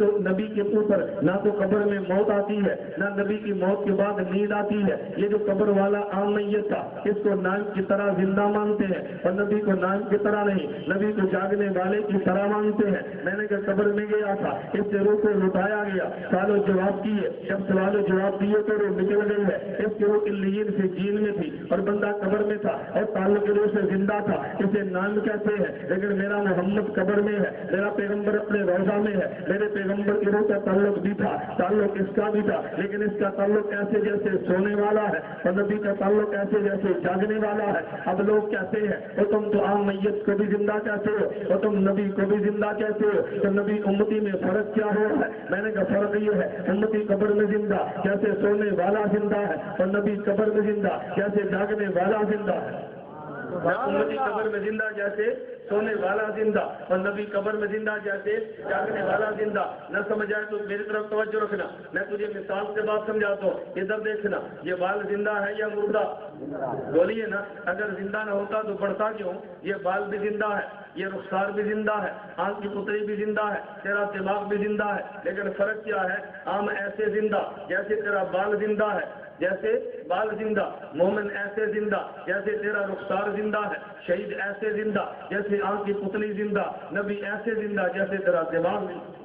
کے اوپر نہ تو قبر میں موت آتی ہے، نہ نبی کی موت کے بعد نیند آتی ہے۔ یہ جو قبر والا عام میت تھا اس کو نائم کی طرح زندہ مانتے ہیں، اور نبی کو نائم کی طرح نہیں، نبی کو جاگنے والے کی طرح مانتے ہیں۔ میں نے جب قبر میں گیا تھا اس سے روح کو لٹایا گیا، سوال و جواب کیے، جب سوال و جواب دیے تو روح نکل گئی ہے۔ اس کی روح علیین سے جیل میں تھی اور بندہ قبر میں تھا اور تعلق روح سے زندہ تھا، اسے نام کہتے ہیں۔ لیکن میرا محمد قبر میں ہے، میرا پیغمبر اپنے روضہ میں ہے، میرے پیغمبر کی روح کا تعلق بھی تھا، تعلق اس کا بھی تھا، لیکن اس کا تعلق ایسے جیسے سونے والا ہے اور نبی کا تعلق ایسے جیسے جاگنے والا ہے۔ اب لوگ کہتے ہیں اور تم تو عام میت کو بھی زندہ کہتے ہو اور تم نبی کو بھی زندہ کہتے ہو، تو نبی امتی میں فرق کیا ہو رہا ہے؟ میں نے کہا فرق یہ ہے، امتی قبر میں زندہ جیسے سونے والا زندہ ہے، اور نبی قبر میں زندہ جیسے جاگنے والا زندہ ہے۔ امتی قبر میں زندہ جیسے سونے والا زندہ، اور نبی قبر میں زندہ جیسے جاگنے والا زندہ۔ نہ سمجھ آئے تو میری طرف توجہ رکھنا، میں تجھے مثال سے بات سمجھاتا ہوں، ادھر دیکھنا، یہ بال زندہ ہے یا مردہ؟ بولیے نا، اگر زندہ نہ ہوتا تو بڑھتا کیوں؟ یہ بال بھی زندہ ہے، یہ رخسار بھی زندہ ہے، آنکھ کی پتلی بھی زندہ ہے، تیرا دماغ بھی زندہ ہے، لیکن فرق کیا ہے؟ عام ایسے زندہ جیسے تیرا بال زندہ ہے، جیسے بال زندہ، مومن ایسے زندہ جیسے تیرا رخسار زندہ ہے، شہید ایسے زندہ جیسے آنکھ کی پتلی زندہ، نبی ایسے زندہ جیسے تیرا دماغ زندہ۔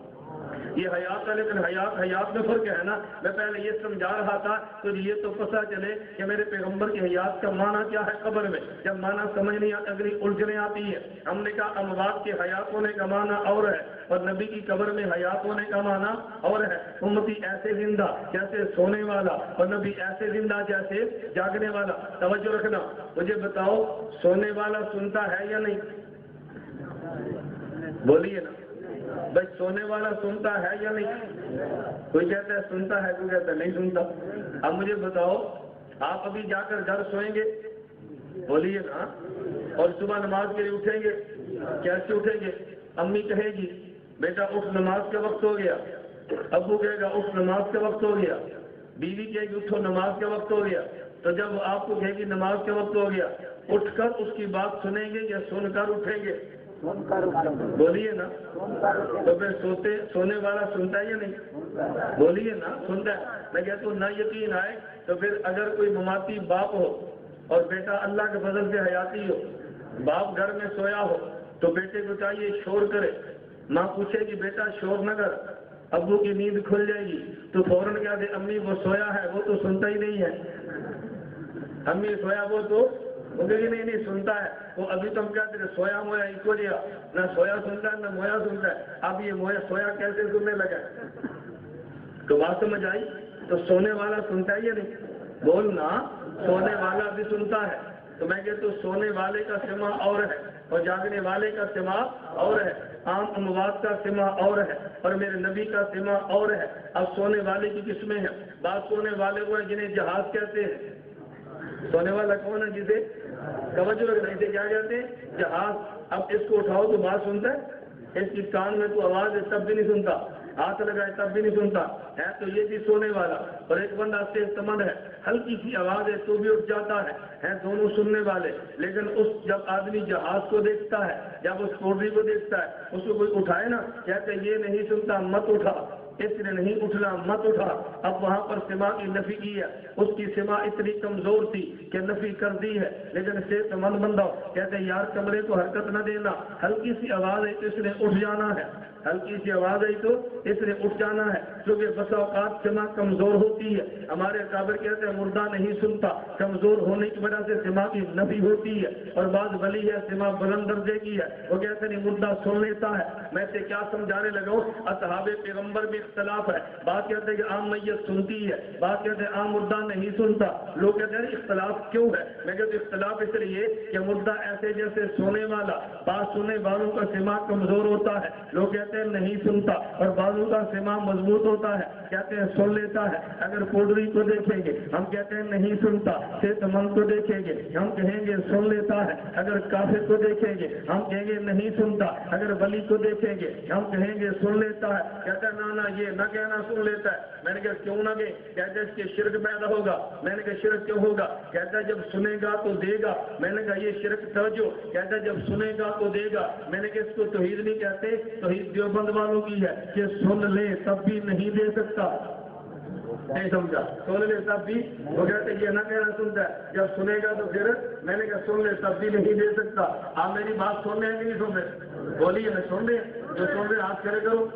یہ حیات ہے، لیکن حیات میں فرق ہے نا۔ میں پہلے یہ سمجھا رہا تھا تو یہ تو پتہ چلے کہ میرے پیغمبر کی حیات کا معنی کیا ہے قبر میں۔ جب معنی سمجھ نہیں آتی اگلی الجھنیں آتی ہے۔ ہم نے کہا اموات کے حیات ہونے کا معنی اور ہے، اور نبی کی قبر میں حیات ہونے کا معنی اور ہے۔ امتی ایسے زندہ جیسے سونے والا، اور نبی ایسے زندہ جیسے جاگنے والا۔ توجہ رکھنا، مجھے بتاؤ سونے والا سنتا ہے یا نہیں؟ بولیے نا بھائی، سونے والا سنتا ہے یا نہیں؟ کوئی کہتا ہے سنتا ہے، کوئی کہتا ہے نہیں سنتا۔ اب مجھے بتاؤ، آپ ابھی جا کر گھر سوئیں گے؟ بولیے نا، اور صبح نماز کے لیے اٹھیں گے، کیسے اٹھیں گے؟ امی کہے گی بیٹا اٹھ نماز کا وقت ہو گیا، ابو کہے گا اٹھ نماز کا وقت ہو گیا، بیوی کہے گی اٹھو نماز کا وقت ہو گیا۔ تو جب آپ کو کہے گی نماز کا وقت ہو گیا، اٹھ کر اس کی بات سنیں گے یا سن کر اٹھیں گے؟ بولیے نا، تو پھر سونے والا سنتا ہے یا نہیں؟ بولیے نا، سنتا ہے۔ میں کہتا ہوں نہ یقین آئے تو پھر اگر کوئی مماتی باپ ہو اور بیٹا اللہ کے فضل سے حیاتی ہو، باپ گھر میں سویا ہو تو بیٹے کو چاہیے شور کرے، ماں پوچھے گی بیٹا شور نہ کر، ابو کی نیند کھل جائے گی تو فوراً کہہ دے امی وہ سویا ہے، وہ تو سنتا ہی نہیں ہے، امی سویا وہ تو نہیں سنتا ہے، وہ ابھی تو ہم کہتے ہیں سویا مویا ایک ہو جیا، نہ سویا سنتا ہے نہ مویا سنتا ہے، اب یہ مویا سویا کیسے سننے لگا؟ تو بات سمجھ آئی؟ تو سونے والا سنتا ہے یا نہیں؟ بولنا، سونے والا بھی سنتا ہے۔ تو میں کہتا ہوں سونے والے کا سماع اور ہے اور جاگنے والے کا سماع اور ہے، عام اموات کا سماع اور ہے اور میرے نبی کا سماع اور ہے۔ اب سونے والے کی قسمیں ہیں، بعض سونے والے وہ ہیں جنہیں جہاز کہتے ہیں، سونے والا کون ہے؟ جسے توجہ رکھنا، اسے کیا کہتے ہیں؟ جہاز. اب اس کو اٹھاؤ تو بات سنتا ہے، اس کی کان میں تو آواز ہے تب بھی نہیں سنتا، ہاتھ لگائے تب بھی نہیں سنتا ہے. تو یہ بھی سونے والا. اور ایک بندہ صحت مند ہے، ہلکی سی آواز ہے تو بھی اٹھ جاتا ہے دونوں سننے والے. لیکن جب آدمی جہاز کو دیکھتا ہے، جب اس کوٹری کو دیکھتا ہے، اس کو کوئی اٹھائے نا، کہتے یہ نہیں سنتا مت اٹھا، اس نے نہیں اٹھنا مت اٹھا. اب وہاں پر سما کی نفی کی ہے، اس کی سما اتنی کمزور تھی کہ نفی کر دی ہے. لیکن صحت مند بندہ کہتے یار کمرے کو حرکت نہ دینا، ہلکی سی آواز ہے تو اس نے اٹھ جانا ہے، ہلکی سی آواز آئی تو اس نے اٹھ جانا ہے. کیونکہ بس اوقات سما کمزور ہوتی ہے. ہمارے کابر کہتے ہیں مردہ نہیں سنتا، کمزور ہونے کی وجہ سے سما کی نفی ہوتی ہے. اور بعض ولی ہے سما بلند درجے کی ہے، وہ کہتے نہیں مردہ سن لیتا ہے. میں سے کیا سمجھانے لگا ہوں، اصحاب پیغمبر میں اختلاف ہے. بات کہتے ہیں کہ عام میت سنتی ہے، بات کہتے ہیں عام مردہ نہیں سنتا. لوگ کہتے ہیں اختلاف کیوں ہے؟ میں کہتے اختلاف اس لیے کہ مردہ ایسے جیسے سونے والا، بات سننے والوں کا سما کمزور ہوتا ہے، لوگ کہتے ہیں نہیں سنتا. اور بعضوں کا سما مضبوط ہوتا ہے، کہتے ہیں سن لیتا ہے. اگر پوڈری کو دیکھیں گے ہم کہتے ہیں نہیں سنتا، صحت مند کو دیکھیں گے ہم کہیں گے سن لیتا ہے. اگر کافر کو دیکھیں گے ہم کہیں گے نہیں سنتا، اگر ولی کو دیکھیں گے ہم کہیں گے سن لیتا ہے. کہتا ہے نا یہ نہ کہنا سن لیتا ہے. میں نے کہا کیوں نہ کہ کہتا ہے اس کے شرک پیدا ہوگا. میں نے کہا شرک کیوں ہوگا؟ کہتا ہے جب سنے گا تو دے گا. میں نے کہا یہ شرک توجہ. کہتا ہے جب سنے گا تو دے گا. میں نے کہا اس کو توحید نہیں کہتے، توحید دیوبند والوں کی ہے کہ سن لے تب بھی نہیں دے سکتا. نہیں سمجھا؟ سن لے تب بھی، وہ کہتے یہ نہ کہنا سنتا ہے، جب سنے گا تو پھر. میں نے کہا سن لے تب بھی نہیں دے سکتا. آپ میری بات سن رہے ہیں کہ نہیں سن رہے؟ بولیے میں سن رہے ہیں، جو سن رہے ہاتھ کھڑے کرو.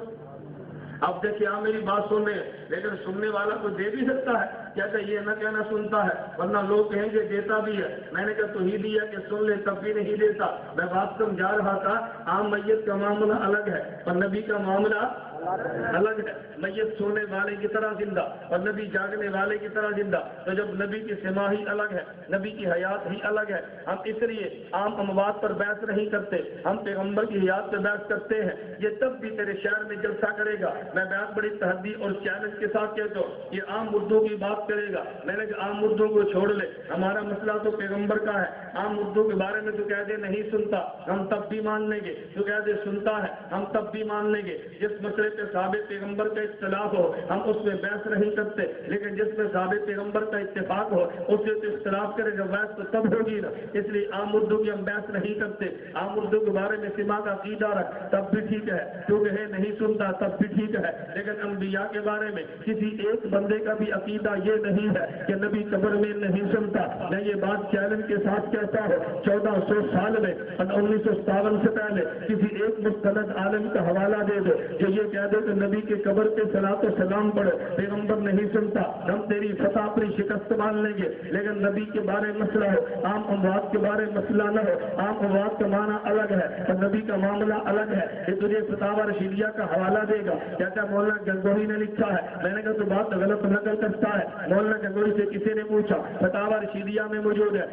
اب دیکھیے آپ میری بات سن رہے ہیں لیکن سننے والا تو دے بھی سکتا ہے. کہتا ہے یہ نہ کہنا سنتا ہے، ورنہ لوگ کہیں گے دیتا بھی ہے. میں نے کہا تو ہی دیا کہ سن لے تب بھی نہیں دیتا. میں بات سمجھا رہا تھا عام میت کا معاملہ الگ ہے اور نبی کا معاملہ الگ ہے. میت سونے والے کی طرح زندہ اور نبی جاگنے والے کی طرح زندہ. تو جب نبی کی سما ہی الگ ہے، نبی کی حیات ہی الگ ہے. ہم اس لیے عام اموات پر بحث نہیں کرتے، ہم پیغمبر کی حیات پہ بحث کرتے ہیں. یہ تب بھی تیرے شہر میں جلسہ کرے گا. میں بہت بڑی تحدی اور چیلنج کے ساتھ کہتا ہوں یہ عام مردوں کی بات کرے گا. میں نے کہا عام مردوں کو چھوڑ لے، ہمارا مسئلہ تو پیغمبر کا ہے. عام مردوں کے بارے میں تو کہہ دے نہیں سنتا، ہم تب بھی مان لیں گے. تو کہہ دے سنتا ہے، ہم تب بھی مان لیں گے. جس مسئلے پہ ثابت پیغمبر کا اختلاف ہو ہم اس میں بحث نہیں کرتے، لیکن جس میں ثابت پیغمبر کا اتفاق ہو اس سے تو اختلاف کرے گا، بحث تو تب ہوگی نا. اس لیے عام مردوں کی ہم بحث نہیں کرتے. عام مردوں کے بارے میں سما کا عقیدہ رکھ تب بھی ٹھیک ہے، کیونکہ ہے نہیں سنتا تب بھی ٹھیک ہے. لیکن انبیاء کے بارے میں کسی ایک بندے کا بھی عقیدہ یہ نہیں ہے کہ نبی قبر میں نہیں سنتا. میں یہ بات چیلنج کے ساتھ کہتا ہوں 1400 سال میں 1957 سے پہلے کسی ایک مستند عالم کا حوالہ دے دو جو یہ کہہ دے کہ نبی کے قبر پہ صلاۃ و سلام پڑھو، پیغمبر نہیں سنتا. ہم تیری فتح اپنی شکست مان لیں گے. لیکن نبی کے بارے مسئلہ ہو، عام اموات کے بارے مسئلہ نہ ہو. عام اموات کا معنی الگ ہے اور نبی کا معاملہ الگ ہے. یہ تجھے فتاوی رشیدیہ کا حوالہ دے گا. کہتا ہے مولانا گنگوہی نے لکھا ہے. میں نے کہا تو بات غلط نقل کرتا ہے. مولانا گنگوہی سے کسی نے پوچھا، فتاوی رشیدیہ میں موجود ہے.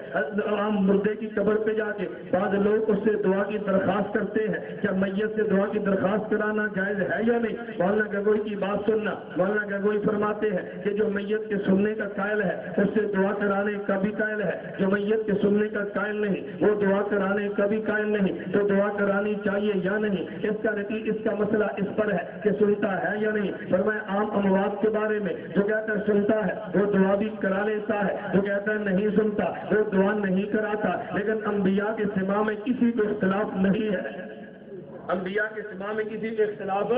عام مردے کی قبر پہ جا کے بعض لوگ اس سے دعا کی درخواست کرتے ہیں، کیا میت سے دعا کی درخواست کرانا جائز ہے یا نہیں؟ مولانا گنگوہی کی بات سننا. مولانا گنگوہی فرماتے ہیں کہ جو میت کے سننے کا قائل ہے اس سے دعا کرانے کا بھی قائل ہے، جو میت کے سننے کا قائل نہیں وہ دعا کرانے کا بھی قائل نہیں. تو دعا کرانی چاہیے یا نہیں، اس کا مسئلہ اس پر ہے کہ سنتا ہے یا نہیں. فرمایا عام اموات کے بارے میں جو کہتا ہے سنتا ہے وہ دعا بھی کرا لیتا ہے، جو کہتا ہے نہیں سنتا وہ دعا نہیں کراتا. لیکن انبیاء کے سما میں کسی کو اختلاف نہیں ہے. انبیاء کے سما میں کسی کے اختلاف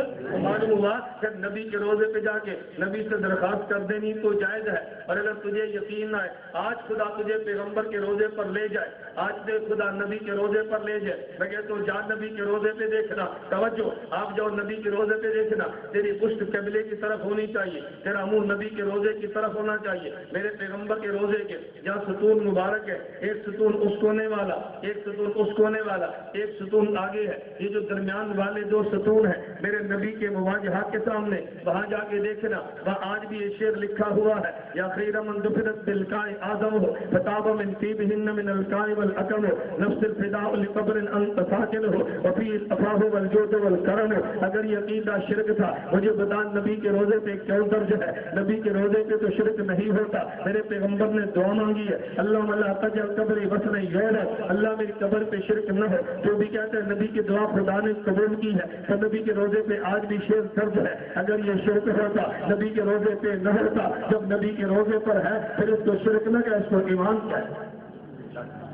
معلوم ہوا کہ نبی کے روزے پہ جا کے نبی سے درخواست کر دینی تو جائز ہے. اور اگر تجھے یقین نہ ہے آج خدا تجھے پیغمبر کے روزے پر لے جائے، آج سے خدا نبی کے روزے پر لے جائے، میں کہتا ہوں جا نبی کے روزے پہ دیکھنا. توجہ، آپ جاؤ نبی کے روزے پہ دیکھنا. تیری پشت قبلے کی طرف ہونی چاہیے، تیرا منہ نبی کے روزے کی طرف ہونا چاہیے. میرے پیغمبر کے روزے کے جہاں ستون مبارک ہے، ایک ستون اس کونے والا، ایک ستون اس کونے والا، ایک ستون آگے ہے. یہ جو درمیان والے دو ستون ہیں میرے نبی کے مواجہہ کے سامنے، وہاں جا کے دیکھنا وہاں آج بھی یہ شعر لکھا ہوا ہے، یا خیر من دفنت بالکائے آدم ہو فتاب من طیبہن من الکائے والاکم ہو نفس الفداء لقبر انت ساکن ہو وفی الصفاہ والجود والکرم ہو۔ اگر یہ عقیدہ شرک تھا مجھے بتا نبی کے روزے پہ کیوں درج ہے؟ نبی کے روزے پہ تو شرک نہیں ہوتا، میرے پیغمبر نے دعا مانگی ہے، اللہم لا تجعل قبری وثن یعبد، اللہ میری قبر پہ شرک نہ ہو۔ جو بھی کہتے ہیں نبی کی دعا خدا نے قبول کی ہے، تو نبی کے روزے پہ آج بھی شعر درج ہے۔ اگر یہ شرک ہوتا نبی کے روزے پہ نہ ہوتا، جب نبی کے روزے پر ہے پھر اس کو شرک نہ کہ اس کو ایمان کیا ہے،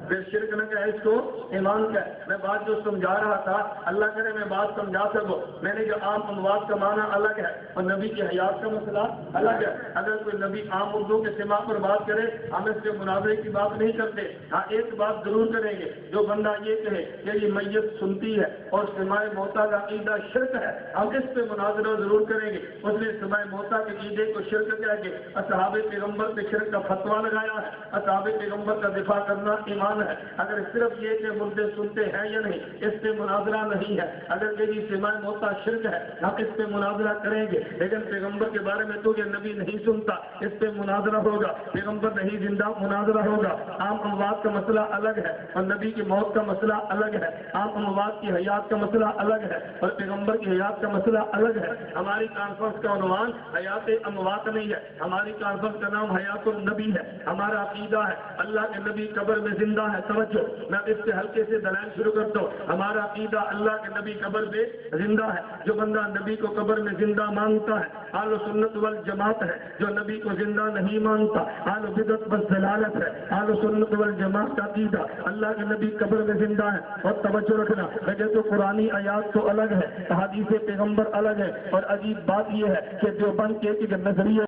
پھر شرک نہ کہ اس کو ایمان کا ہے۔ میں بات جو سمجھا رہا تھا اللہ کرے میں بات سمجھا سکوں، میں نے جو عام اموات کا معنی الگ ہے اور نبی کی حیات کا مسئلہ الگ ہے۔ اگر کوئی نبی عام اردو کے سما پر بات کرے ہم اس کے مناظرے کی بات نہیں کرتے، ہاں ایک بات ضرور کریں گے، جو بندہ یہ کہے کہ یہ میت سنتی ہے اور سماع موتا کا عقیدہ شرک ہے، ہم اس پہ مناظرہ ضرور کریں گے۔ اس نے سماع موتا کے عقیدے کو شرک کہہ کے اصحاب پیغمبر پہ شرک کا فتویٰ لگایا ہے۔ اصحاب پیغمبر کا دفاع کرنا ایمان ہے۔ اگر صرف یہ کہ مردے سنتے ہیں یا نہیں اس پہ مناظرہ نہیں ہے، اگر یہ سماع موتا شرک ہے ہم اس پہ مناظرہ کریں گے، لیکن پیغمبر کے بارے میں تو یہ نبی نہیں سنتا اس پہ مناظرہ ہوگا، پیغمبر نہیں زندہ مناظرہ ہوگا۔ عام اموات کا مسئلہ الگ ہے اور نبی کی موت کا مسئلہ الگ ہے، عام اموات کی حیات کا مسئلہ الگ ہے اور پیغمبر کی حیات کا مسئلہ الگ ہے۔ ہماری کانفرنس کا عنوان حیات اموات نہیں ہے، ہماری کانفرنس کا نام حیات النبی ہے۔ ہمارا عقیدہ ہے اللہ کے نبی قبر میں زندہ ہے۔ توجہ، میں اس سے ہلکے سے دلائل شروع کرتا ہوں۔ ہمارا عقیدہ اللہ کے نبی قبر میں زندہ ہے۔ جو بندہ نبی کو قبر میں زندہ مانگتا ہے اہل سنت والجماعت ہے، جو نبی کو زندہ نہیں مانگتا اہل بدعت والضلالت ہے۔ اہل سنت والجماعت کا عقیدہ اللہ کے نبی قبر میں زندہ ہے۔ اور توجہ رکھنا، وجہ تو قرآنی آیات تو الگ ہے، حدیث پیغمبر الگ ہے، اور عجیب بات یہ ہے کہ دیوبند کے ایک نظریے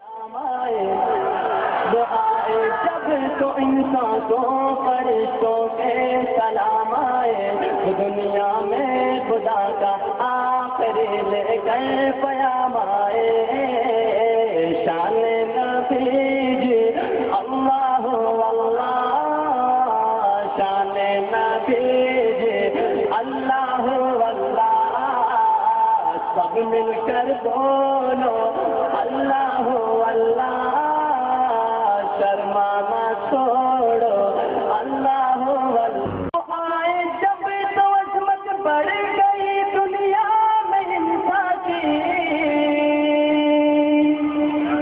جب تو انسان کو فرشتوں کے سلام آئے، دنیا میں خدا کا آخری لے کر پیام آئے، شان نبی جی اللہ اللہ، شان نبی جی اللہ اللہ، سب مل کر بولو اللہ اللہ، شرمانا چھوڑو اللہ اللہ۔ آئے جب تو عظمت بڑھ گئی دنیا میں انسان کی،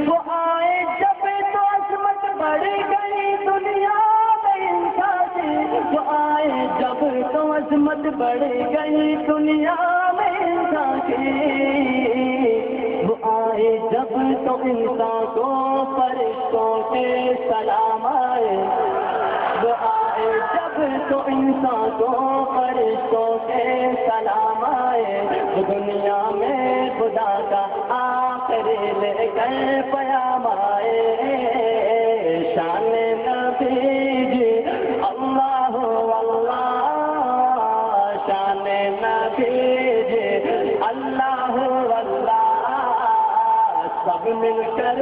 وہ آئے جب تو عظمت بڑھ گئی دنیا میں انسان کی، وہ آئے جب تو عظمت بڑھ گئی دنیا میں انسان کی، وہ آئے جب تو انسان کو فرشتوں کے سلام آئے، وہ آئے جب تو انسان کو فرشتوں کے سلام آئے، دنیا میں خدا کا آخری لے کر پیام آئے، شان نبی جی اللہ اللہ، شان نبی جی اللہ اللہ، سب مل کر